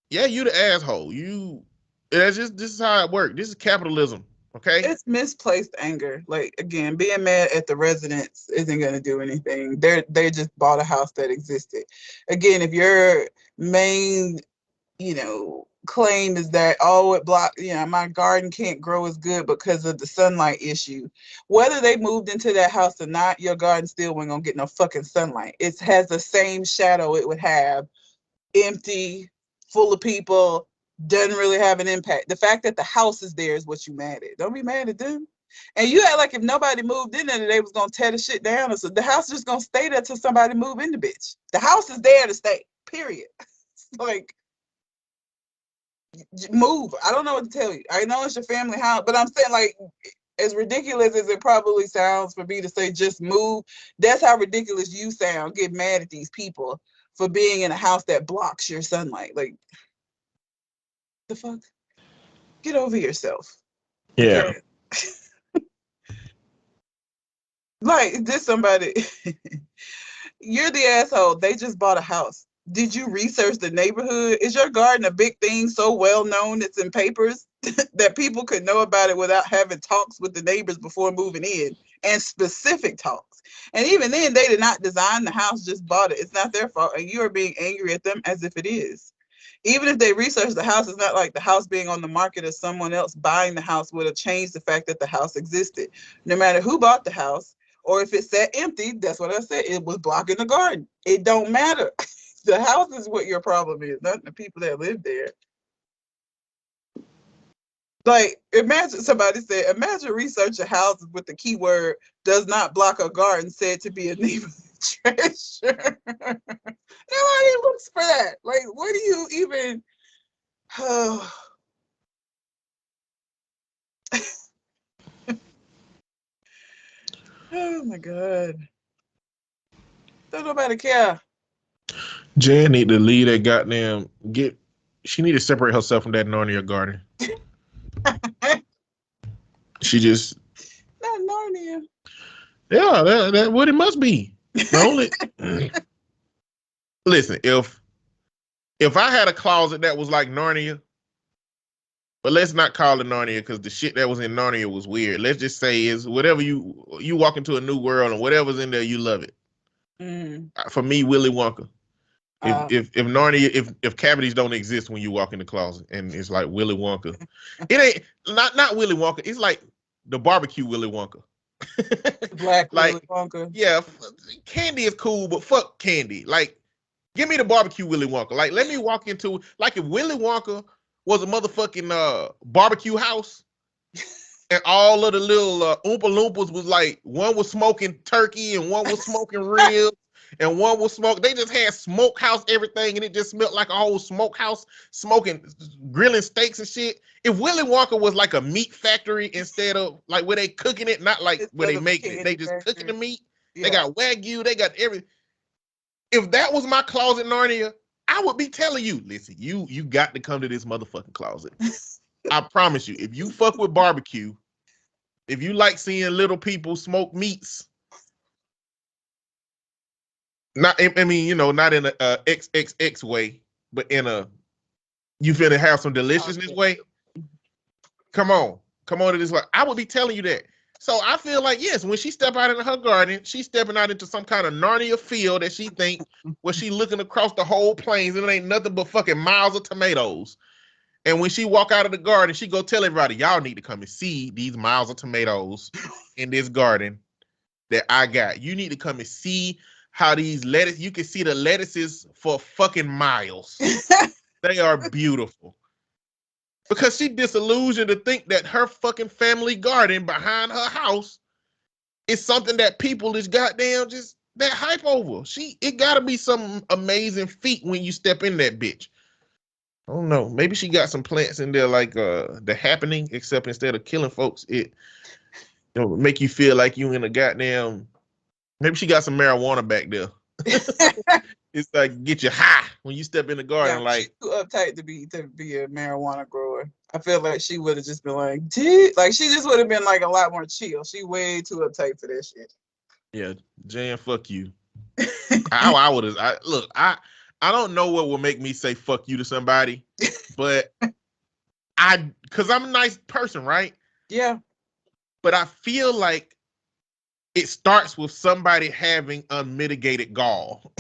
yeah, you the asshole. This is how it works. This is capitalism. Okay. It's misplaced anger. Like, again, being mad at the residents isn't going to do anything. They just bought a house that existed. Again, if your main, claim is that, it blocked, my garden can't grow as good because of the sunlight issue. Whether they moved into that house or not, your garden still wasn't going to get no fucking sunlight. It has the same shadow it would have empty, full of people. Doesn't really have an impact. The fact that the house is there is what you mad at. Don't be mad at them. And you act like if nobody moved in there, they was gonna tear the shit down. So the house is just gonna stay there till somebody move in the bitch. The house is there to stay. Period. Like, move. I don't know what to tell you. I know it's your family house, but I'm saying, like, as ridiculous as it probably sounds for me to say just move, that's how ridiculous you sound. Get mad at these people for being in a house that blocks your sunlight. Like, the fuck? Get over yourself. Yeah. Like, this somebody, you're the asshole. They just bought a house. Did you research the neighborhood? Is your garden a big thing so well known it's in papers that people could know about it without having talks with the neighbors before moving in, and specific talks? And even then, they did not design the house, just bought it. It's not their fault. And you are being angry at them as if it is. Even if they research the house, it's not like the house being on the market or someone else buying the house would have changed the fact that the house existed. No matter who bought the house, or if it sat empty, that's what I said, it was blocking the garden. It don't matter. The house is what your problem is, not the people that live there. Like, imagine somebody said, imagine researching houses with the keyword does not block a garden said to be a neighborhood treasure. Nobody looks for that. Like, what do you even? Oh, oh my God. Don't nobody care. Jan need to leave that goddamn she need to separate herself from that Narnia garden. She just Not Narnia. yeah, that what it must be. The only listen, if I had a closet that was like Narnia, but let's not call it Narnia because the shit that was in Narnia was weird. Let's just say is whatever you walk into a new world and whatever's in there, you love it. For me, Willy Wonka. If Narnia, if cavities don't exist when you walk in the closet, and it's like Willy Wonka, it ain't not Willy Wonka. It's like the barbecue Willy Wonka. Black like, Willy Wonka. Yeah, candy is cool, but fuck candy. Like, give me the barbecue Willy Wonka. Like, let me walk into like if Willy Wonka was a motherfucking barbecue house, and all of the little Oompa Loompas was like one was smoking turkey and one was smoking ribs. And one was smoke. They just had smokehouse everything, and it just smelled like a whole smokehouse, smoking, grilling steaks and shit. If Willy Wonka was like a meat factory instead of like where they cooking it, not like where they making it, they just cooking the meat. Yeah. They got Wagyu, they got everything. If that was my closet, Narnia, I would be telling you, listen, you got to come to this motherfucking closet. I promise you, if you fuck with barbecue, if you like seeing little people smoke meats. Not, I mean, you know, not in a XXX way, but in a you finna have some deliciousness way. Come on to this way. I would be telling you that. So I feel like yes, when she step out into her garden, she's stepping out into some kind of Narnia field that she think where she looking across the whole plains and it ain't nothing but fucking miles of tomatoes. And when she walk out of the garden, she go tell everybody, y'all need to come and see these miles of tomatoes in this garden that I got. You need to come and see how these lettuce, you can see the lettuces for fucking miles. They are beautiful. Because she disillusioned to think that her fucking family garden behind her house is something that people is goddamn just that hype over. It gotta be some amazing feat when you step in that bitch. I don't know. Maybe she got some plants in there like The Happening, except instead of killing folks, it make you feel like you in a goddamn. Maybe she got some marijuana back there. It's like get you high when you step in the garden. Yeah, like too uptight to be a marijuana grower. I feel like she would have just been like, dude, like she just would have been like a lot more chill. She way too uptight for that shit. Yeah, Jan, fuck you. I would have. I don't know what will make me say fuck you to somebody, but because I'm a nice person, right? Yeah. But I feel like it starts with somebody having unmitigated gall.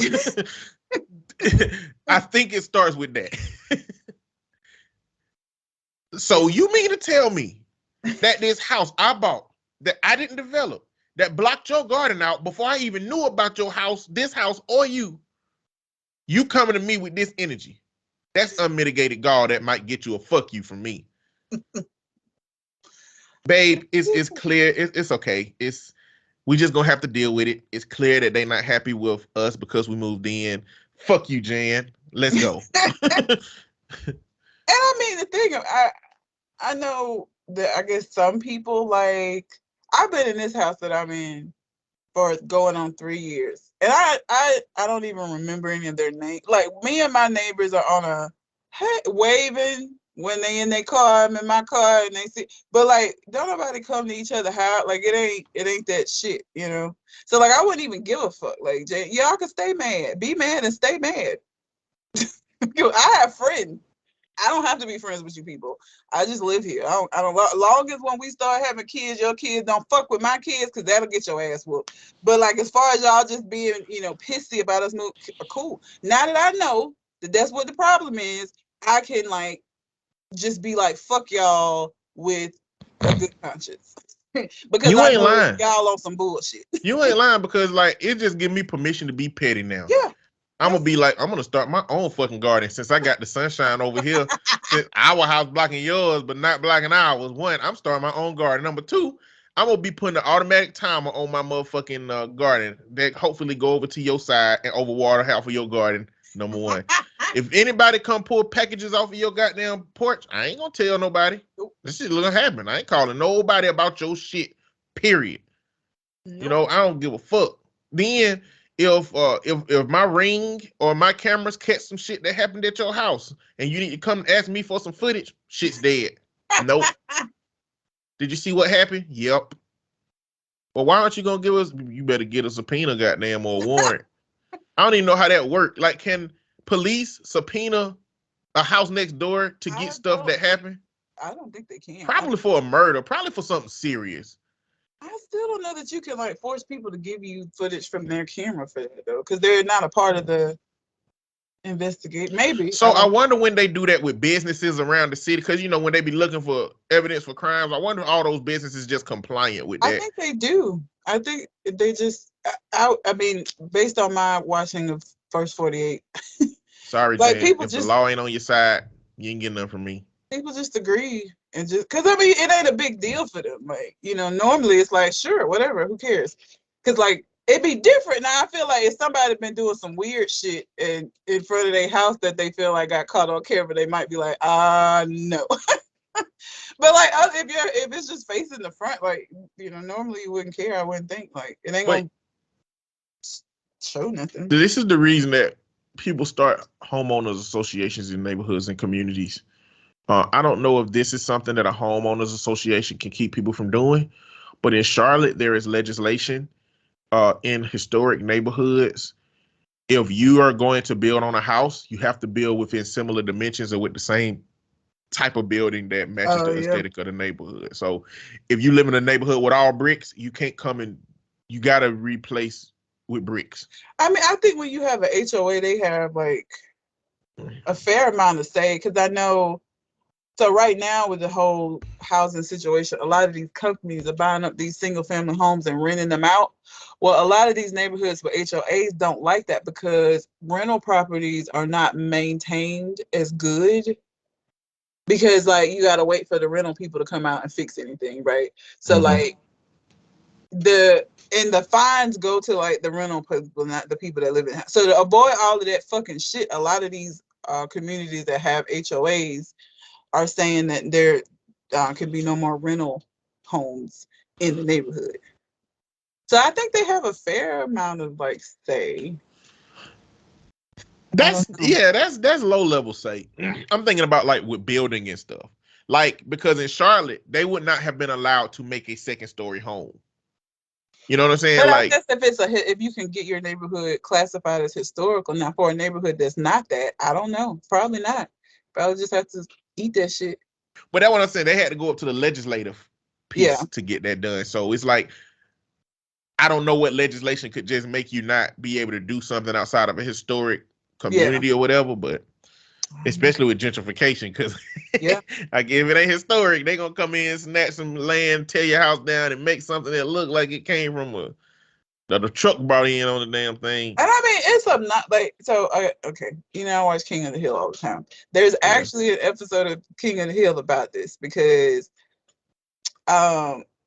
I think it starts with that. So you mean to tell me that this house I bought, that I didn't develop, that blocked your garden out before I even knew about your house, this house, or you coming to me with this energy? That's unmitigated gall that might get you a fuck you from me. Babe, it's clear. It's okay. We just gonna have to deal with it. It's clear that they not happy with us because we moved in. Fuck you, Jan. Let's go. And I mean, the thing, I know that I guess some people, like, I've been in this house that I'm in for going on 3 years. And I don't even remember any of their names. Like, me and my neighbors are on a waving when they in their car, I'm in my car, and they see, but like, don't nobody come to each other house. Like, it ain't that shit, you know? So like, I wouldn't even give a fuck. Like, y'all can stay mad. Be mad and stay mad. I have friends. I don't have to be friends with you people. I just live here. I don't long as when we start having kids, your kids don't fuck with my kids, because that'll get your ass whooped. But like, as far as y'all just being, pissy about us moving, cool. Now that I know that that's what the problem is, I can like just be like, fuck y'all with a good conscience. Because you ain't lying. Y'all on some bullshit. You ain't lying, because like, it just give me permission to be petty now. Yeah. I'm gonna be like, I'm gonna start my own fucking garden since I got the sunshine over here. since our house blocking yours, but not blocking ours. One, I'm starting my own garden. Number two, I'm gonna be putting an automatic timer on my motherfucking garden that hopefully go over to your side and overwater half of your garden. Number one. If anybody come pull packages off of your goddamn porch, I ain't gonna tell nobody. This shit gonna happen. I ain't calling nobody about your shit. Period. Nope. You know, I don't give a fuck. Then if my ring or my cameras catch some shit that happened at your house and you need to come ask me for some footage, shit's dead. Nope. Did you see what happened? Yep. Well, why aren't you gonna give us? You better get a subpoena, goddamn, or a warrant. I don't even know how that worked. Like, can police subpoena a house next door to get stuff that happened? I don't think they can. Probably for a murder. Probably for something serious. I still don't know that you can like force people to give you footage from their camera for that though, because they're not a part of the investigate. Maybe. So I wonder when they do that with businesses around the city, because you know when they be looking for evidence for crimes, I wonder if all those businesses just compliant with that. I think they do. I think they just. I mean, based on my watching of First 48. Sorry, like Jen, people if just the law ain't on your side, you ain't getting nothing from me. People just agree and just because I mean it ain't a big deal for them. Like, you know, normally it's like sure, whatever, who cares? Because like it'd be different now. I feel like if somebody been doing some weird shit in front of their house that they feel like got caught on camera, they might be like, no. But like if it's just facing the front, like, you know, normally you wouldn't care. I wouldn't think like it ain't gonna show nothing. This is the reason that people start homeowners associations in neighborhoods and communities. I don't know if this is something that a homeowners association can keep people from doing, but in Charlotte, there is legislation in historic neighborhoods. If you are going to build on a house, you have to build within similar dimensions or with the same type of building that matches the aesthetic of the neighborhood. So if you live in a neighborhood with all bricks, you can't come and you got to replace with bricks. I mean, I think when you have an HOA, they have like a fair amount of say, because I know. So right now with the whole housing situation, a lot of these companies are buying up these single family homes and renting them out. Well, a lot of these neighborhoods with HOAs don't like that because rental properties are not maintained as good because like you got to wait for the rental people to come out and fix anything, right? So like the fines go to like the rental people, not the people that live in the house. So to avoid all of that fucking shit, a lot of these communities that have HOAs are saying that there could be no more rental homes in the neighborhood. So I think they have a fair amount of like say. That's low level say. I'm thinking about like with building and stuff. Like because in Charlotte, they would not have been allowed to make a second story home. You know what I'm saying? But like I guess if you can get your neighborhood classified as historical, now for a neighborhood that's not that, I don't know. Probably not. Probably just have to eat that shit. But that's what I'm saying. They had to go up to the legislative piece to get that done. So it's like, I don't know what legislation could just make you not be able to do something outside of a historic community or whatever, but especially with gentrification, because like if it ain't historic, they gonna come in, snatch some land, tear your house down, and make something that look like it came from the truck brought in on the damn thing. And I mean, it's not like so. Okay, you know, I watch King of the Hill all the time. There's actually an episode of King of the Hill about this because,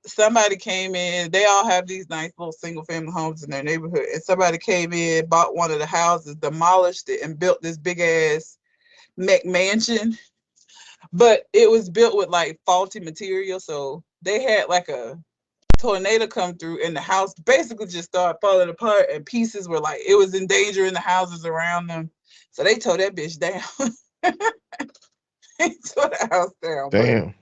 somebody came in. They all have these nice little single family homes in their neighborhood, and somebody came in, bought one of the houses, demolished it, and built this big ass McMansion. But it was built with like faulty material, so they had like a tornado come through and the house basically just started falling apart and pieces were like it was in danger in the houses around them, so they tore that bitch down. They tore the house down. Damn.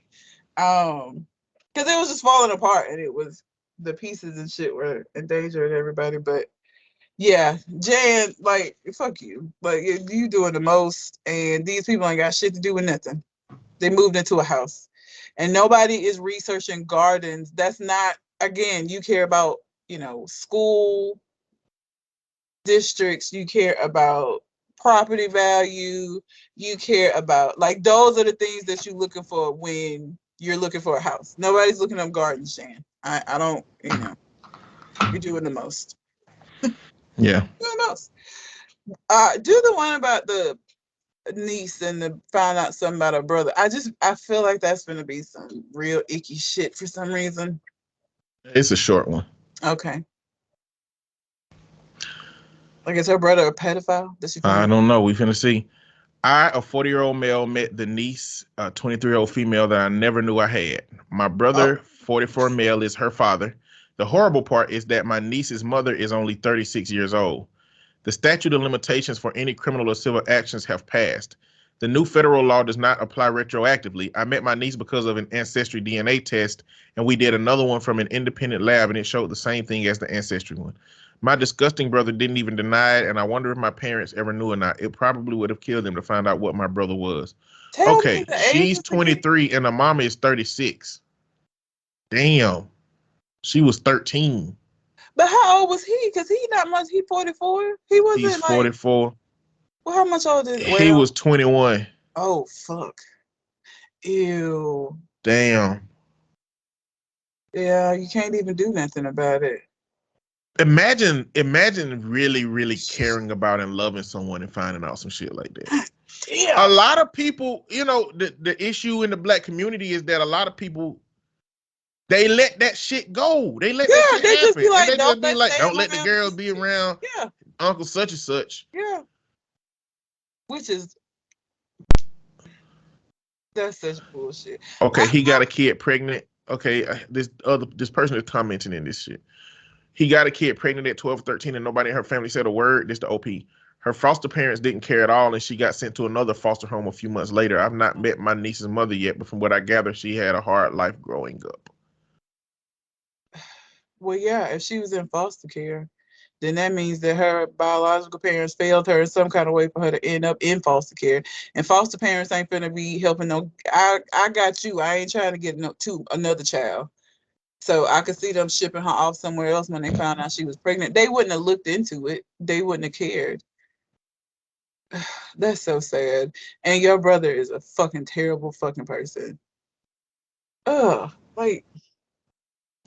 Because it was just falling apart and it was the pieces and shit were endangering everybody. But yeah, Jan, like fuck you, like you doing the most, and these people ain't got shit to do with nothing. They moved into a house and nobody is researching gardens. That's not. Again, you care about, you know, school districts, you care about property value, you care about, like, those are the things that you're looking for when you're looking for a house. Nobody's looking up gardens, Shan. I don't, you know, you're doing the most. Yeah. Doing the most. Do the one about the niece and to find out something about her brother. I feel like that's gonna be some real icky shit for some reason. It's a short one. Okay. Like, is her brother a pedophile? Does she I find don't know. We finna see. I, a 40-year-old male, met the niece, a 23-year-old female that I never knew I had. My brother, 44 male, is her father. The horrible part is that my niece's mother is only 36 years old. The statute of limitations for any criminal or civil actions have passed. The new federal law does not apply retroactively. I met my niece because of an ancestry DNA test, and we did another one from an independent lab, and it showed the same thing as the ancestry one. My disgusting brother didn't even deny it, and I wonder if my parents ever knew or not. It probably would have killed them to find out what my brother was. Tell Okay, me the age she's of the kid. 23 and the mama is 36. Damn. She was 13. But how old was he? Because he not much. He 44. He wasn't He's like. 44. Well, how much older? He was 21. Oh fuck. Ew. Damn. Yeah, you can't even do nothing about it. Imagine really, really caring about and loving someone and finding out some shit like that. Damn. A lot of people, the issue in the black community is that a lot of people, they let that shit go. They let that shit they happen. just be like, And they just be like, stay don't let the around girls this be shit." around Yeah, Uncle such and such. yeah. Which is that's such bullshit. Okay, he got a kid pregnant. Okay, this person is commenting in this shit. He got a kid pregnant at 12, 13, and nobody in her family said a word. This the OP. Her foster parents didn't care at all, and she got sent to another foster home a few months later. I've not met my niece's mother yet, but from what I gather, she had a hard life growing up. Well, yeah, if she was in foster care, then that means that her biological parents failed her in some kind of way for her to end up in foster care. And foster parents ain't finna be helping no. I got you. I ain't trying to get to another child. So I could see them shipping her off somewhere else when they found out she was pregnant. They wouldn't have looked into it. They wouldn't have cared. That's so sad. And your brother is a fucking terrible fucking person. Ugh, like,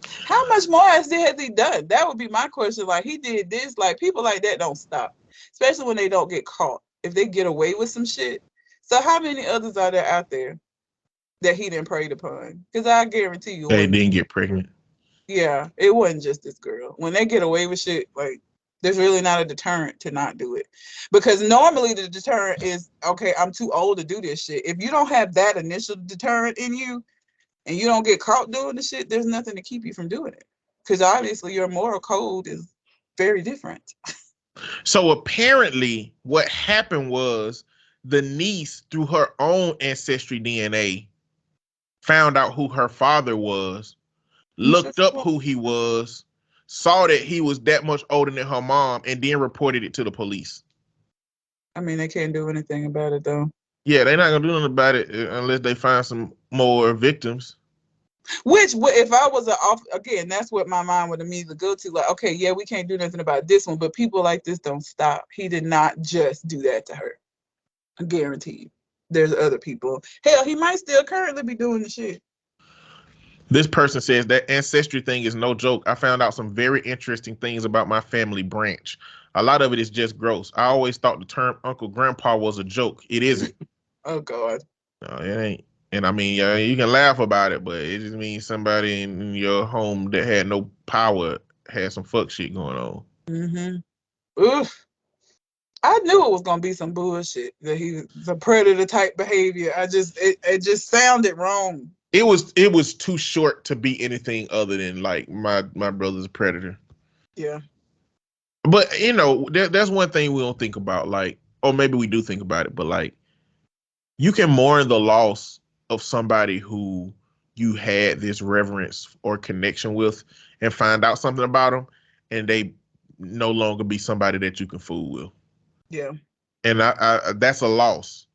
how much more has he done? That would be my question. Like, he did this. Like, people like that don't stop, especially when they don't get caught. If they get away with some shit. So how many others are there out there that he didn't preyed upon? Because I guarantee you, They didn't get pregnant. Yeah, it wasn't just this girl. When they get away with shit, like, there's really not a deterrent to not do it. Because normally the deterrent is, okay, I'm too old to do this shit. If you don't have that initial deterrent in you and you don't get caught doing the shit, there's nothing to keep you from doing it. Because obviously your moral code is very different. So apparently what happened was the niece, through her own ancestry DNA, found out who her father was, looked up who he was, saw that he was that much older than her mom, and then reported it to the police. I mean, they can't do anything about it, though. Yeah, they're not gonna do nothing about it unless they find some more victims. Which, if I was again, that's what my mind would immediately go to. Like, okay, yeah, we can't do nothing about this one, but people like this don't stop. He did not just do that to her. I guarantee you. There's other people. Hell, he might still currently be doing the shit. This person says that ancestry thing is no joke. I found out some very interesting things about my family branch. A lot of it is just gross. I always thought the term Uncle Grandpa was a joke. It isn't. Oh, God. No, it ain't. And I mean, you can laugh about it, but it just means somebody in your home that had no power had some fuck shit going on. Mm-hmm. Oof. I knew it was gonna be some bullshit. That he was a predator type behavior. It just sounded wrong. It was too short to be anything other than like my brother's a predator. Yeah. But that's one thing we don't think about, like, or maybe we do think about it, but like, you can mourn the loss of somebody who you had this reverence or connection with and find out something about them, and they no longer be somebody that you can fool with. Yeah. And I that's a loss.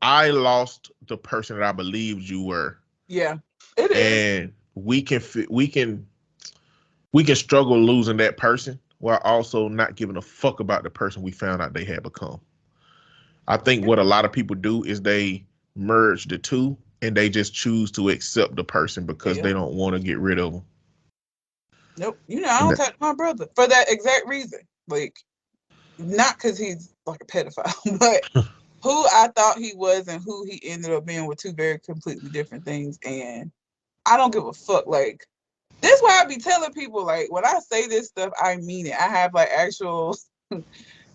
I lost the person that I believed you were. Yeah, it is. And we can struggle losing that person while also not giving a fuck about the person we found out they had become. I think what a lot of people do is they merge the two and they just choose to accept the person because they don't want to get rid of them. Nope. I don't touch my brother for that exact reason. Like, not because he's like a pedophile, but who I thought he was and who he ended up being were two very completely different things. And I don't give a fuck. Like, this is why I be telling people, like, when I say this stuff, I mean it. I have like actual,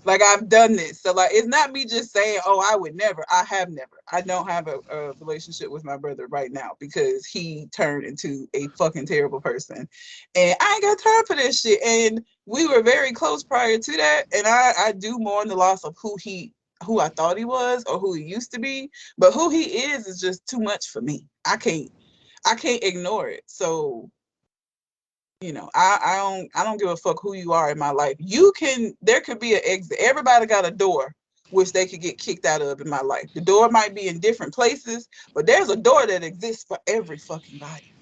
like, I've done this. So like, it's not me just saying, oh, I would never. I have never. I don't have a relationship with my brother right now because he turned into a fucking terrible person. And I ain't got time for this shit. And we were very close prior to that. And I do mourn the loss of who I thought he was or who he used to be. But who he is just too much for me. I can't ignore it. So, you know, I don't give a fuck who you are in my life. There could be an exit. Everybody got a door which they could get kicked out of in my life. The door might be in different places, but there's a door that exists for every fucking body.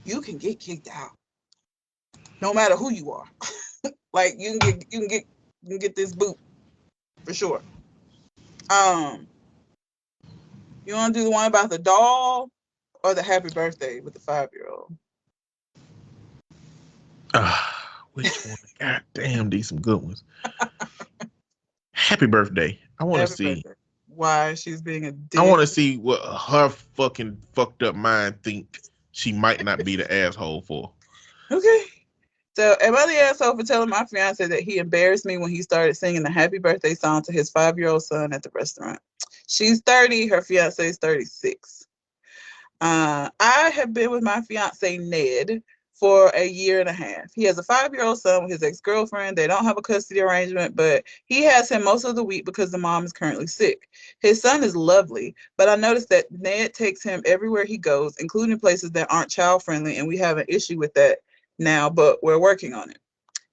You can get kicked out no matter who you are. Like, you can get this boot for sure. You want to do the one about the doll or the happy birthday with the 5-year-old? Which one? God damn, these some good ones. Happy birthday. I want to see why she's being a dick. I want to see what her fucking fucked up mind think she might not be the asshole for. Okay. So, am I the asshole for telling my fiance that he embarrassed me when he started singing the happy birthday song to his 5-year-old son at the restaurant? She's 30. Her fiance is 36. I have been with my fiance, Ned, for a year and a half. He has a 5-year-old son with his ex-girlfriend. They don't have a custody arrangement, but he has him most of the week because the mom is currently sick. His son is lovely, but I noticed that Ned takes him everywhere he goes, including places that aren't child-friendly, and we have an issue with that now, but we're working on it.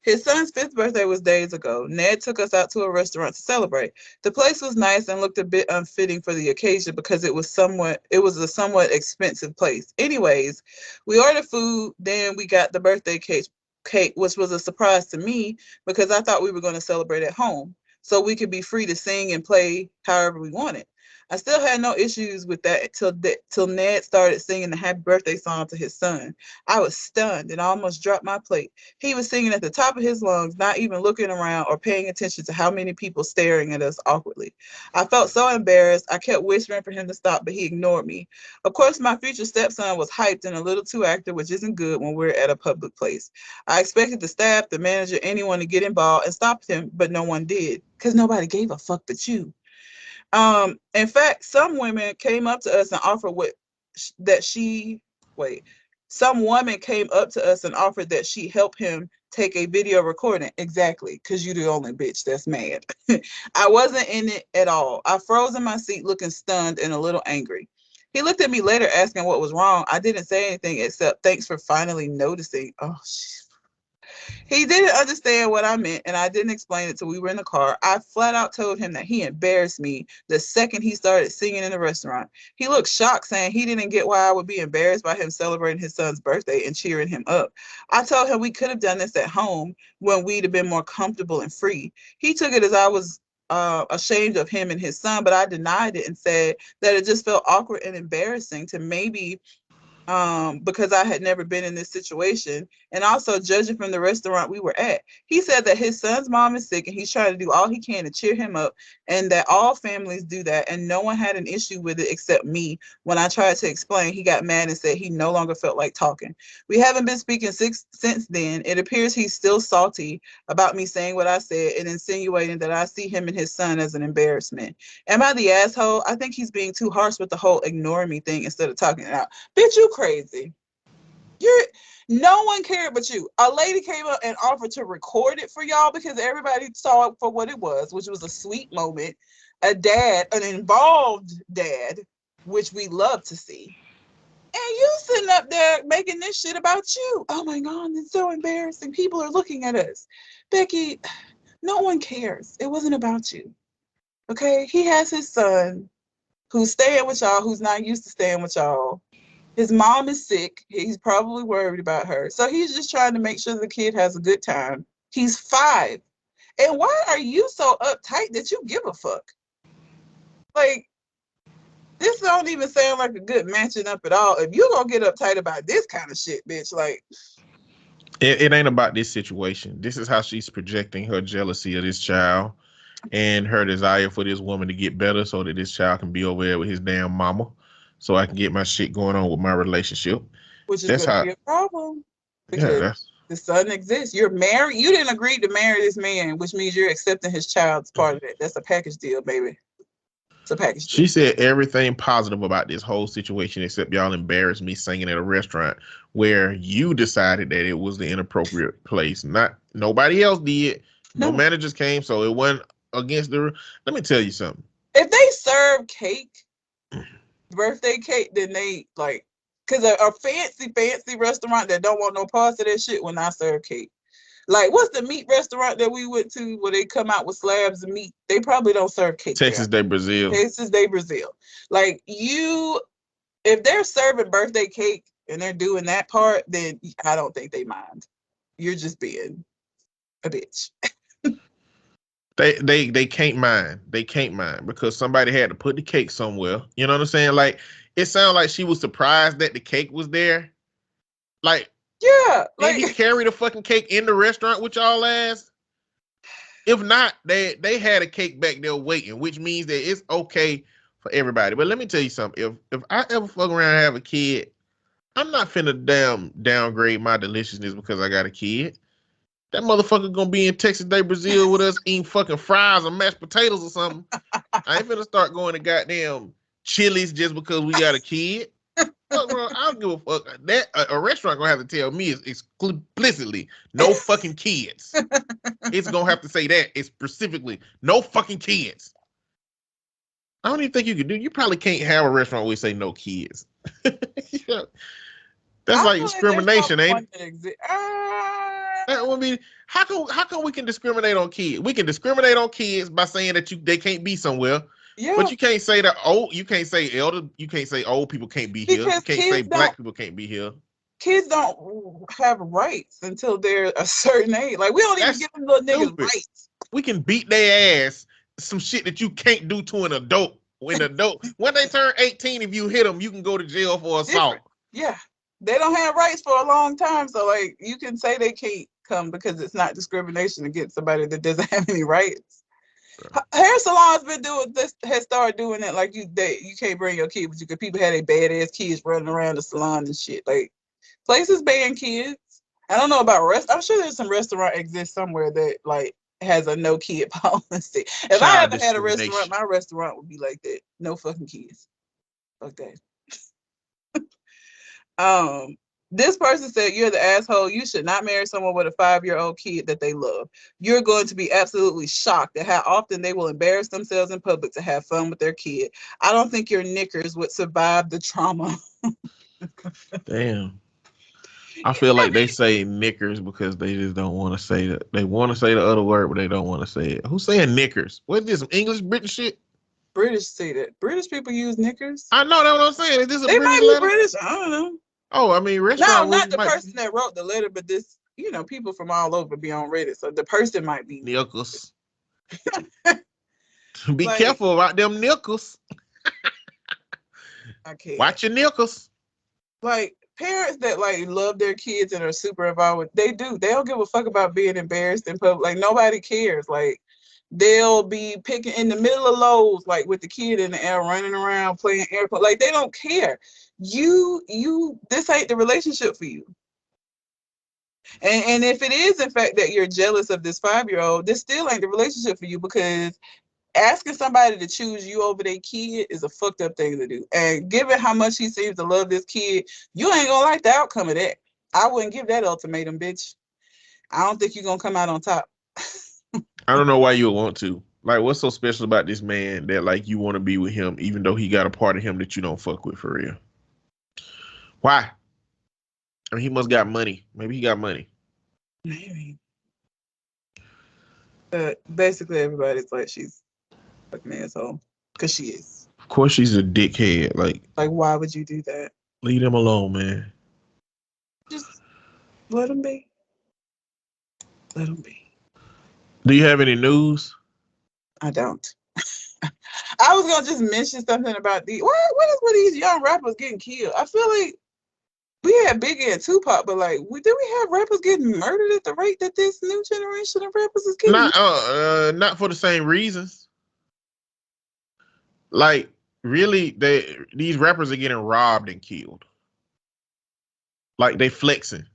His son's 5th birthday was days ago. Ned took us out to a restaurant to celebrate. The place was nice and looked a bit unfitting for the occasion because it was a somewhat expensive place. Anyways, we ordered food, then we got the birthday cake, which was a surprise to me because I thought we were going to celebrate at home so we could be free to sing and play however we wanted. I still had no issues with that till Ned started singing the happy birthday song to his son. I was stunned and almost dropped my plate. He was singing at the top of his lungs, not even looking around or paying attention to how many people staring at us awkwardly. I felt so embarrassed. I kept whispering for him to stop, but he ignored me. Of course, my future stepson was hyped and a little too active, which isn't good when we're at a public place. I expected the staff, the manager, anyone to get involved and stop him, but no one did because nobody gave a fuck but you. In fact, some women came up to us and offered some woman came up to us and offered that she help him take a video recording. Exactly, because you're the only bitch that's mad. I wasn't in it at all. I froze in my seat looking stunned and a little angry. He looked at me later asking what was wrong. I didn't say anything except thanks for finally noticing. Oh, shit. He didn't understand what I meant, and I didn't explain it till we were in the car. I flat out told him that he embarrassed me the second he started singing in the restaurant. He looked shocked, saying he didn't get why I would be embarrassed by him celebrating his son's birthday and cheering him up. I told him we could have done this at home when we'd have been more comfortable and free. He took it as I was ashamed of him and his son, but I denied it and said that it just felt awkward and embarrassing to maybe because I had never been in this situation, and also judging from the restaurant we were at. He said that his son's mom is sick and he's trying to do all he can to cheer him up, and that all families do that, and no one had an issue with it except me. When I tried to explain, he got mad and said he no longer felt like talking. We haven't been speaking since then. It appears he's still salty about me saying what I said and insinuating that I see him and his son as an embarrassment. Am I the asshole? I think he's being too harsh with the whole ignoring me thing instead of talking it out. Bitch, you crazy. No one cared but you. A lady came up and offered to record it for y'all because everybody saw it for what it was, which was a sweet moment. A dad, an involved dad, which we love to see. And you sitting up there making this shit about you. Oh my God, it's so embarrassing. People are looking at us. Becky, no one cares. It wasn't about you. Okay? He has his son who's staying with y'all, who's not used to staying with y'all. His mom is sick. He's probably worried about her. So he's just trying to make sure the kid has a good time. He's 5. And why are you so uptight that you give a fuck? Like, this don't even sound like a good matching up at all. If you're going to get uptight about this kind of shit, bitch, like. It ain't about this situation. This is how she's projecting her jealousy of this child. and her desire for this woman to get better so that this child can be over there with his damn mama, so I can get my shit going on with my relationship. Which is That's going to how. be a problem Yeah, because that's the son exists. You're married. You didn't agree to marry this man, which means you're accepting his child's part of it. That's a package deal, baby. It's a package deal. She said everything positive about this whole situation except y'all embarrassed me singing at a restaurant where you decided that it was the inappropriate place. Not nobody else did. No No. managers came, so it wasn't against the. Let me tell you something. If they serve cake, birthday cake, then they like, because a fancy restaurant that don't want no parts of that shit will not serve cake. Like, what's the meat restaurant that we went to where they come out with slabs of meat? They probably don't serve cake Texas there. de Brazil. Texas de Brazil. Like, if they're serving birthday cake and they're doing that part, then I don't think they mind. You're just being a bitch. They can't mind. They can't mind because somebody had to put the cake somewhere. You know what I'm saying? Like, it sounded like she was surprised that the cake was there. Like, Yeah. did he Like, carry the fucking cake in the restaurant with y'all ass? If not, they had a cake back there waiting, which means that it's okay for everybody. But let me tell you something. If I ever fuck around and have a kid, I'm not finna downgrade my deliciousness because I got a kid. That motherfucker gonna be in Texas de Brazil with us eating fucking fries or mashed potatoes or something. I ain't finna start going to goddamn Chili's just because we got a kid. Fuck, bro, I don't give a fuck. That a restaurant gonna have to tell me explicitly no fucking kids. It's gonna have to say that specifically no fucking kids. I don't even think you can do. You probably can't have a restaurant where you say no kids. Yeah. That's like discrimination, ain't it? That would be how come we can discriminate on kids? We can discriminate on kids by saying that they can't be somewhere. yeah. But you can't say that you can't say old people can't be here. You can't say black people can't be here. Kids don't have rights until they're a certain age. Like, we don't even give them little niggas stupid. rights. We can beat their ass some shit that you can't do to an adult. When they turn 18, if you hit them, you can go to jail for assault. Yeah. They don't have rights for a long time. So, like, you can say they can't come because it's not discrimination against somebody that doesn't have any rights. Right. Hair salons been doing this, has started doing that. Like, you can't bring your kid with you because people had their badass kids running around the salon and shit. Like, places ban kids. I don't know about I'm sure there's some restaurant exists somewhere that like has a no kid policy. If I ever had a restaurant, my restaurant would be like that. No fucking kids. Fuck that. This person said, you're the asshole. You should not marry someone with a 5-year-old kid that they love. You're going to be absolutely shocked at how often they will embarrass themselves in public to have fun with their kid. I don't think your knickers would survive the trauma. Damn. I feel like they say knickers because they just don't want to say that. They want to say the other word, but they don't want to say it. Who's saying knickers? What is this, some English, British shit? British say that. British people use knickers. I know, that's what I'm saying. Is this a they British might be letter? British. I don't know. Oh, I mean, restaurant. No, not the person that wrote the letter, but this, people from all over be on Reddit. So the person might be nickels. Be careful about them nickels. I can't. Watch your nickels. Like, parents that like love their kids and are super involved they don't give a fuck about being embarrassed in public. Like, nobody cares. Like, they'll be picking in the middle of Lowe's, like with the kid in the air running around playing airplane. Like, they don't care. This ain't the relationship for you. And if it is in fact that you're jealous of this 5-year-old, this still ain't the relationship for you, because asking somebody to choose you over their kid is a fucked up thing to do. And given how much he seems to love this kid, you ain't gonna like the outcome of that. I wouldn't give that ultimatum, bitch. I don't think you're gonna come out on top. I don't know why you would want to. Like, what's so special about this man that like you want to be with him, even though he got a part of him that you don't fuck with for real? Why? I mean, he must got money. Maybe he got money. Maybe. But basically, everybody's like, she's fucking asshole, because she is. Of course, she's a dickhead. Like, why would you do that? Leave him alone, man. Just let him be. Let him be. Do you have any news? I don't. I was gonna just mention something about what is with these young rappers getting killed? I feel like we had Biggie and Tupac, but like, did we have rappers getting murdered at the rate that this new generation of rappers is getting? Not for the same reasons. Like, really, these rappers are getting robbed and killed. Like, they flexing.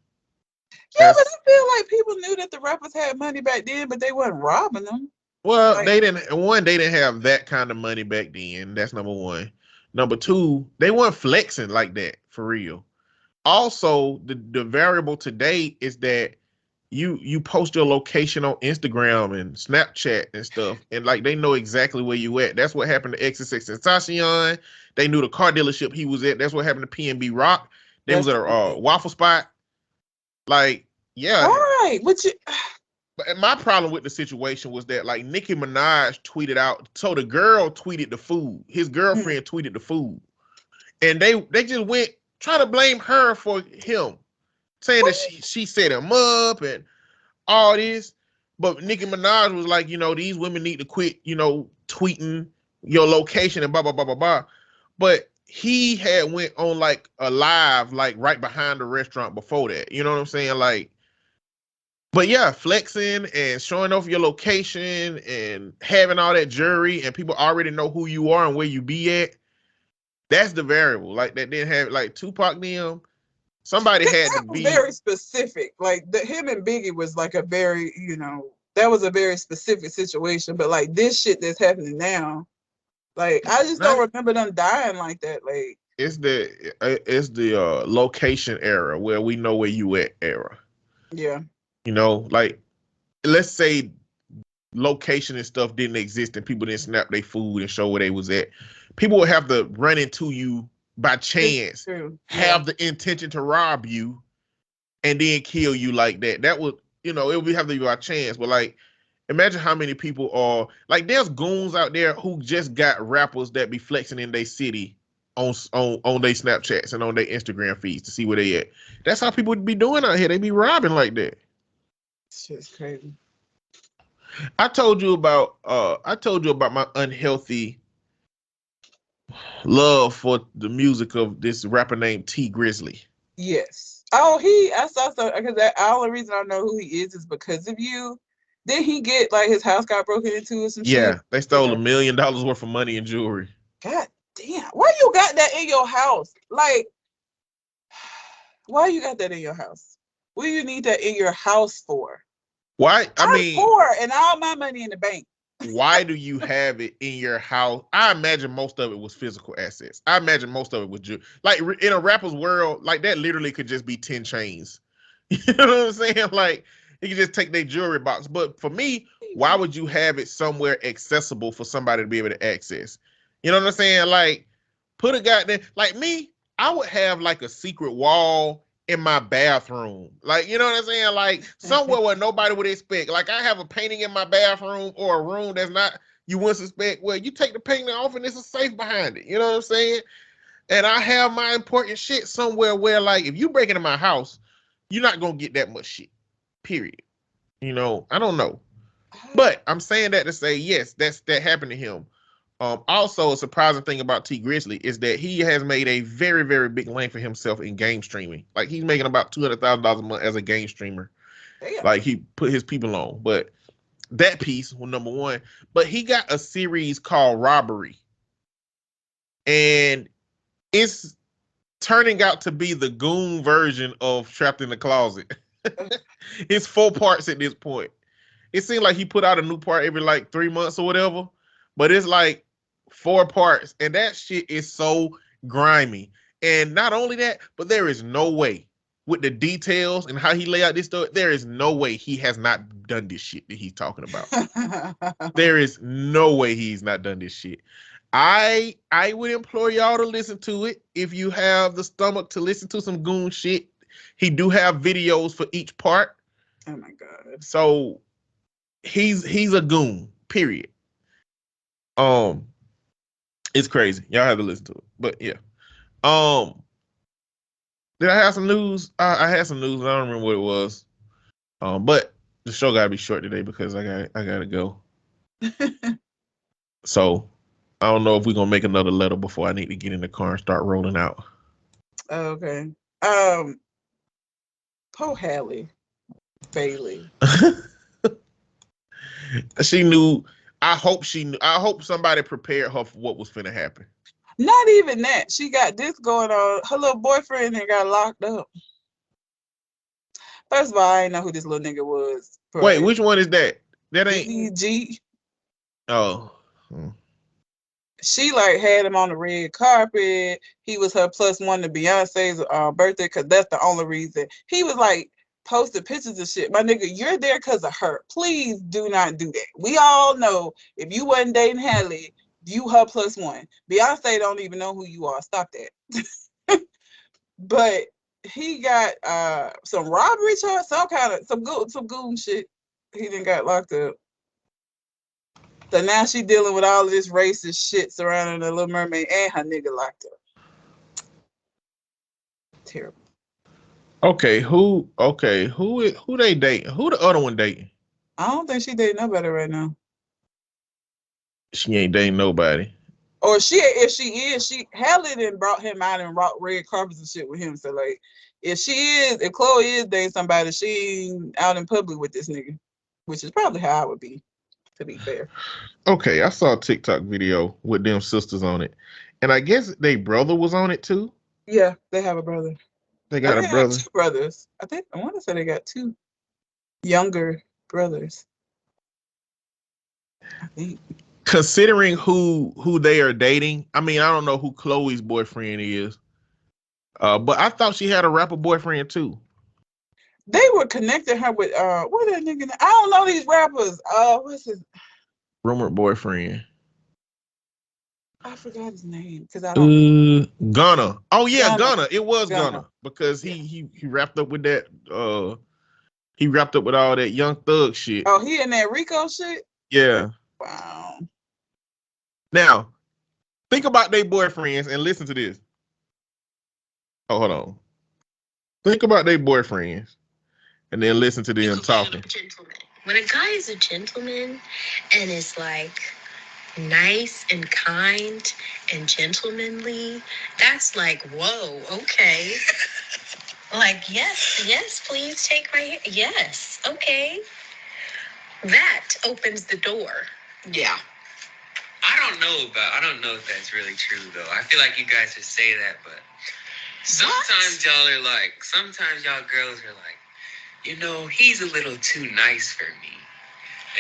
Yeah, but I feel like people knew that the rappers had money back then, but they wasn't robbing them. Well, Like, they didn't have that kind of money back then. That's number one. Number two, they weren't flexing like that for real. Also, the variable today is that you post your location on Instagram and Snapchat and stuff, and like they know exactly where you at. That's what happened to XXXTentacion. They knew the car dealership he was at. That's what happened to PNB Rock. They was at a waffle spot. Like, yeah. All right, but my problem with the situation was that like Nicki Minaj tweeted out, so the girl tweeted the food. His girlfriend tweeted the food, and they just went trying to blame her for him, saying that she set him up and all this. But Nicki Minaj was like, these women need to quit, tweeting your location and blah blah blah blah blah. But he had went on like a live, like right behind the restaurant before that. You know what I'm saying? Like, but yeah, flexing and showing off your location and having all that jewelry and people already know who you are and where you be at. That's the variable. Like that didn't have like Tupac them. Somebody had to be very specific. Like him and Biggie was like a very, that was a very specific situation. But like this shit that's happening now, like I just don't remember them dying like that. Like it's the location era where we know where you at era. Yeah. Like let's say location and stuff didn't exist and people didn't snap their food and show where they was at. People would have to run into you by chance, have the intention to rob you, and then kill you like that. That would, it would have to be by chance. But like, imagine how many people are like, there's goons out there who just got rappers that be flexing in their city on their Snapchats and on their Instagram feeds to see where they at. That's how people would be doing out here. They be robbing like that. Shit's crazy. I told you about my unhealthy love for the music of this rapper named T Grizzly. Yes. Oh, I saw something because the only reason I know who he is because of you. Did he get like his house got broken into or some shit? Yeah, they stole $1 million worth of money and jewelry. God damn. Why you got that in your house? Like, why you got that in your house? What do you need that in your house for? Why? I'm poor and all my money in the bank. Why do you have it in your house? I imagine most of it was physical assets. I imagine most of it was like in a rapper's world, like that literally could just be 10 chains. You know what I'm saying? Like you could just take their jewelry box. But for me, why would you have it somewhere accessible for somebody to be able to access? You know what I'm saying? Like put a goddamn, like me, I would have like a secret wall in my bathroom. Like, you know what I'm saying? Like somewhere where nobody would expect. Like I have a painting in my bathroom or a room that's not, you wouldn't suspect. Well, you take the painting off and there's a safe behind it. You know what I'm saying? And I have my important shit somewhere where like, if you break into my house, you're not going to get that much shit. Period. I don't know. But I'm saying that to say, yes, that happened to him. Also, a surprising thing about T Grizzly is that he has made a very, very big lane for himself in game streaming. Like he's making about $200,000 a month as a game streamer. Damn. Like he put his people on. But that piece was number one. But he got a series called Robbery, and it's turning out to be the goon version of Trapped in the Closet. It's 4 parts at this point. It seems like he put out a new part every like 3 months or whatever, but it's like 4 parts, and that shit is so grimy. And not only that, but there is no way with the details and how he lay out this stuff, there is no way he has not done this shit that he's talking about. There is no way he's not done this shit. I would implore y'all to listen to it if you have the stomach to listen to some goon shit. He do have videos for each part. Oh my God. So he's a goon, period. It's crazy. Y'all have to listen to it. But yeah. Did I have some news? I had some news. I don't remember what it was. But the show gotta be short today because I gotta go. So I don't know if we're gonna make another letter before I need to get in the car and start rolling out. Oh, okay. Poor Halle Bailey. She knew. I hope she knew. I hope somebody prepared her for what was finna happen. Not even that. She got this going on. Her little boyfriend and got locked up. First of all, I didn't know who this little nigga was. Wait, which one is that? That ain't DDG. Oh. She like had him on the red carpet. He was her +1 to Beyonce's birthday because that's the only reason. He was like posted pictures of shit. My nigga, you're there because of her. Please do not do that. We all know if you wasn't dating Halle, you her +1. Beyonce don't even know who you are. Stop that. But he got some robbery charge, some goon shit. He done got locked up. So now she dealing with all of this racist shit surrounding the Little Mermaid and her nigga locked up. Terrible. Okay, who they dating? Who the other one dating? I don't think she dating nobody right now. She ain't dating nobody. Or if she is, Halle done brought him out and rocked red carpets and shit with him. So like, if Chloe is dating somebody, she ain't out in public with this nigga, which is probably how I would be, to be fair. Okay, I saw a TikTok video with them sisters on it, and I guess they brother was on it too. Yeah, they have a brother. They got a brother. 2 brothers. I want to say they got 2 younger brothers. I think. Considering who they are dating, I mean, I don't know who Chloe's boyfriend is, but I thought she had a rapper boyfriend too. They were connecting her with what that nigga? I don't know these rappers. What's his Rumored boyfriend? I forgot his name because I don't. Gunna. Oh yeah, Gunna. Gunna. It was Gunna because he wrapped up with that. He wrapped up with all that Young Thug shit. Oh, he in that Rico shit. Yeah. Wow. Now, think about their boyfriends and listen to this. Oh, hold on. Think about their boyfriends and then listen to them talking. When a guy is a gentleman and is like nice and kind and gentlemanly, that's like, whoa, okay. Like, yes, please take my hand. Yes, okay. That opens the door. Yeah. I don't know if that's really true though. I feel like you guys just say that, but sometimes sometimes y'all girls are like, he's a little too nice for me.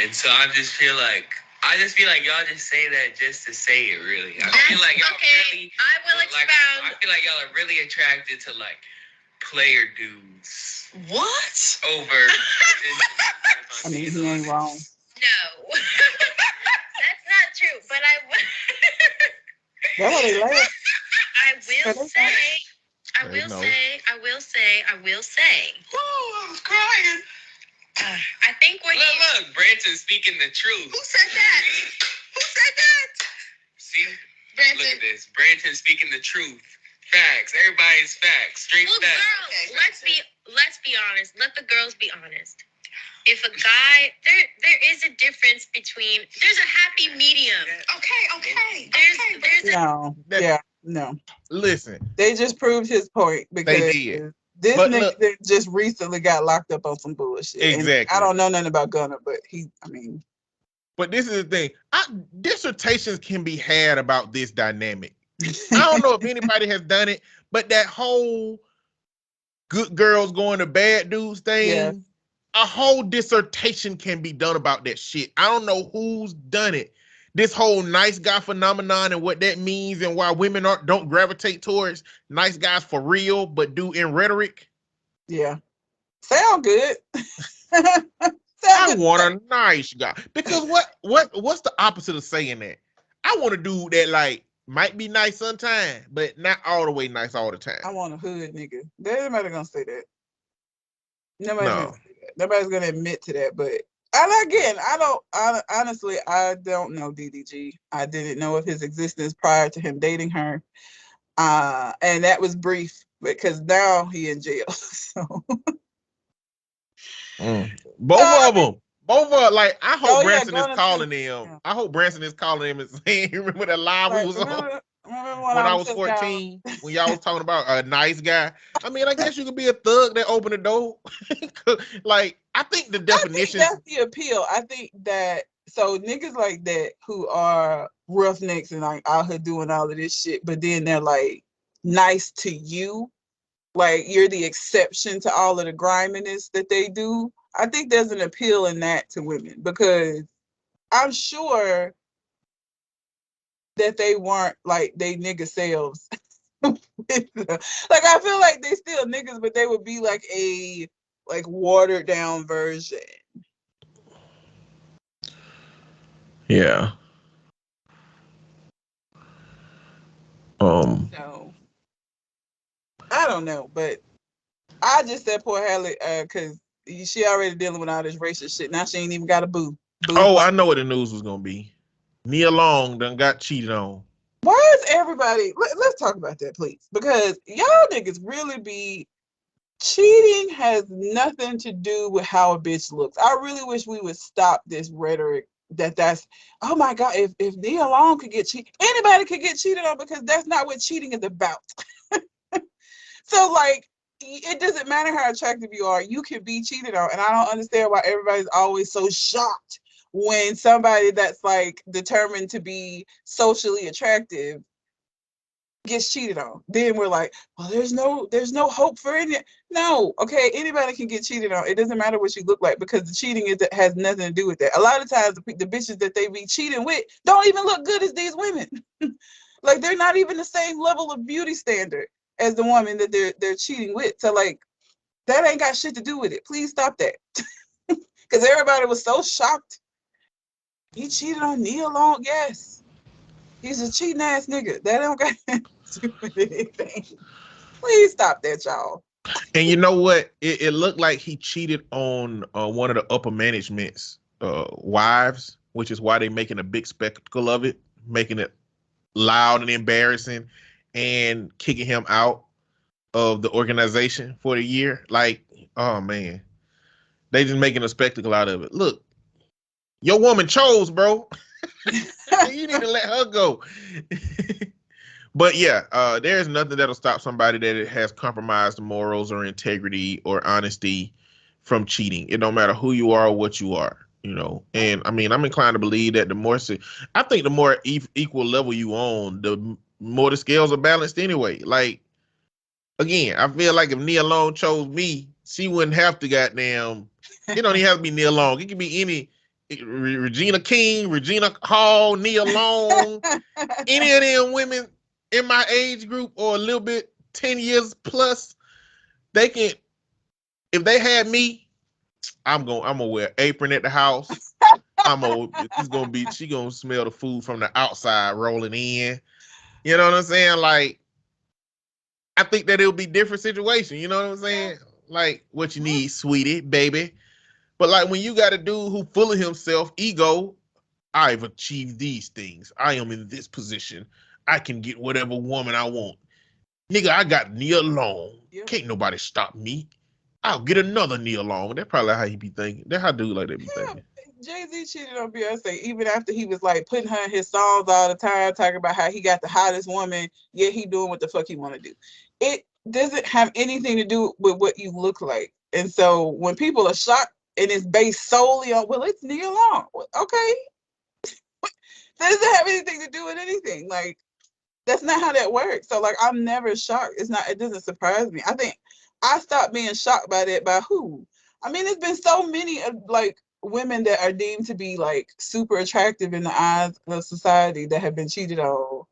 And so I just feel like y'all just say that just to say it, really. I feel like y'all really I will expound. I feel like y'all are really attracted to like player dudes. What? Over I mean, he ain't wrong. No. That's not true, but That's why they laugh. I will say. Oh, I was crying. I think look, Branson speaking the truth. Who said that? See, Branson. look at this. Branson speaking the truth. Facts. Everybody's facts. Straight Well, facts. girls, let's be honest. Let the girls be honest. If a guy, there is a difference between. There's a happy medium. Okay. No. Listen, They just proved his point because they did. This But nigga look, that just recently got locked up on some bullshit. Exactly. And I don't know nothing about Gunna, but But this is the thing. Dissertations can be had about this dynamic. I don't know if anybody has done it, but that whole good girls going to bad dudes thing, Yeah. a whole dissertation can be done about that shit. I don't know who's done it. This whole nice guy phenomenon and what that means and why women don't gravitate towards nice guys for real, but do in rhetoric. Yeah. Sound good. I want a nice guy. Because what's the opposite of saying that? I want a dude that like might be nice sometime, but not all the way nice all the time. I want a hood nigga. Nobody gonna say that. No. Nobody's gonna admit to that, but and again, honestly, I don't know DDG. I didn't know of his existence prior to him dating her. And that was brief because now he in jail. So Both of them. Like I hope Branson is Gunna calling too. them. Yeah. I hope Branson is calling him and saying, "Remember that live we was on?" Remember when I would was sit down? 14, when y'all was talking about a nice guy. I mean, I guess you could be a thug that opened the door. Like, I think the I think definitions. that's the appeal. I think that so niggas like that who are roughnecks and like out here doing all of this shit, but then they're like nice to you, like you're the exception to all of the griminess that they do. I think there's an appeal in that to women because I'm sure that they weren't like they nigga selves. Like I feel like they still niggas, but they would be like a like watered down version. Yeah. No, I don't know, but I just said poor Halle because she already dealing with all this racist shit. Now she ain't even got a boo. Boo's Oh, like, I know what the news was gonna be. Nia Long done got cheated on. why is everybody? Let's talk about that, please, because y'all niggas really be cheating has nothing to do with how a bitch looks. I really wish we would stop this rhetoric that's oh my god, if Nia Long could get cheated, anybody could get cheated on because that's not what cheating is about. So like it doesn't matter how attractive you are, you can be cheated on. And I don't understand why everybody's always so shocked when somebody that's like determined to be socially attractive gets cheated on. Then we're like, well, there's no hope for any. No, okay, anybody can get cheated on. It doesn't matter what you look like because the cheating has nothing to do with that. A lot of times the bitches that they be cheating with don't even look good as these women. Like they're not even the same level of beauty standard as the woman that they're cheating with. So like that ain't got shit to do with it. Please stop that. Because everybody was so shocked. He cheated on Nia Long. Yes. He's a cheating ass nigga. That don't got to do with anything. Please stop that, y'all. And you know what? It looked like he cheated on one of the upper management's wives, which is why they're making a big spectacle of it, making it loud and embarrassing, and kicking him out of the organization for the year. Like, oh man, they just making a spectacle out of it. Look, your woman chose, bro. You need to let her go. But yeah, there's nothing that'll stop somebody that has compromised morals or integrity or honesty from cheating. It don't matter who you are or what you are, you know. And I mean, I'm inclined to believe that I think the more equal level you on, the more the scales are balanced anyway. Like, again, I feel like if Nia Long chose me, she wouldn't have to goddamn. It don't even have to be Nia Long. It could be any Regina King, Regina Hall, Nia Long, any of them women in my age group or a little bit 10 years plus. They can, if they had me, I'm gonna wear apron at the house. She gonna smell the food from the outside rolling in. You know what I'm saying? Like, I think that it'll be different situation. You know what I'm saying? Like, what you need, sweetie, baby. But like when you got a dude who full of himself, ego, I've achieved these things. I am in this position. I can get whatever woman I want. Nigga, I got Nia Long. Yeah. Can't nobody stop me. I'll get another Nia Long. That's probably how he be thinking. That's how dude like that be thinking. Jay-Z cheated on Beyonce even after he was like putting her in his songs all the time, talking about how he got the hottest woman, yet he doing what the fuck he want to do. It doesn't have anything to do with what you look like. And so when people are shocked and it's based solely on, well, it's Nia Long. Okay. That doesn't have anything to do with anything. Like, that's not how that works. So like I'm never shocked. It doesn't surprise me. I think I stopped being shocked by that by who? I mean, there's been so many like women that are deemed to be like super attractive in the eyes of society that have been cheated on.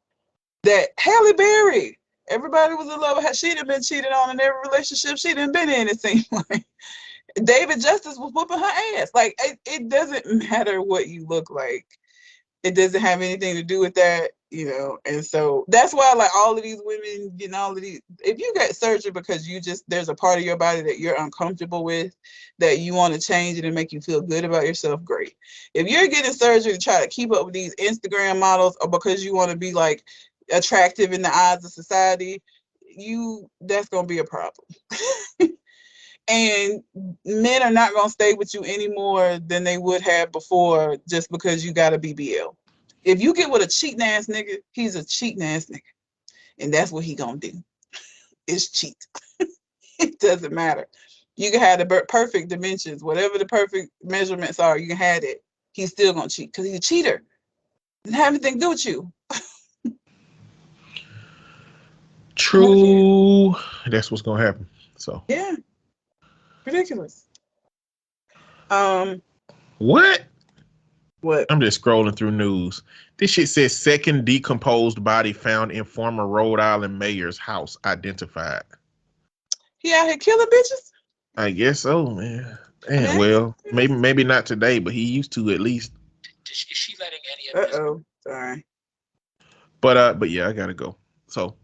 That Halle Berry, everybody was in love with her. She'd have been cheated on in every relationship she'd been in, it seemed like. David Justice was whooping her ass. Like it doesn't matter what you look like. It doesn't have anything to do with that, you know. And so that's why like all of these women getting all of these, if you get surgery because there's a part of your body that you're uncomfortable with, that you want to change it and make you feel good about yourself, great. If you're getting surgery to try to keep up with these Instagram models or because you want to be like attractive in the eyes of society, that's gonna be a problem. And men are not going to stay with you any more than they would have before just because you got a BBL. If you get with a cheating ass nigga, he's a cheating ass nigga. And that's what he gonna do. Is cheat. It doesn't matter. You can have the perfect dimensions, whatever the perfect measurements are, you can have it. He's still gonna cheat because he's a cheater. Doesn't have anything to do with you. True. That's what's gonna happen. So Yeah. Ridiculous. what? What? I'm just scrolling through news. This shit says second decomposed body found in former Rhode Island mayor's house identified. He out here killing bitches? I guess so, man. Damn, Okay. well, maybe not today, but he used to at least. Is she letting any of this? Uh-oh. Sorry. But yeah, I gotta go. So,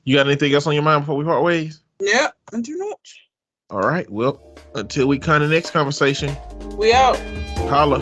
you got anything else on your mind before we part ways? Yep. And too much. All right. Well, until we kind of next conversation, We out. holla.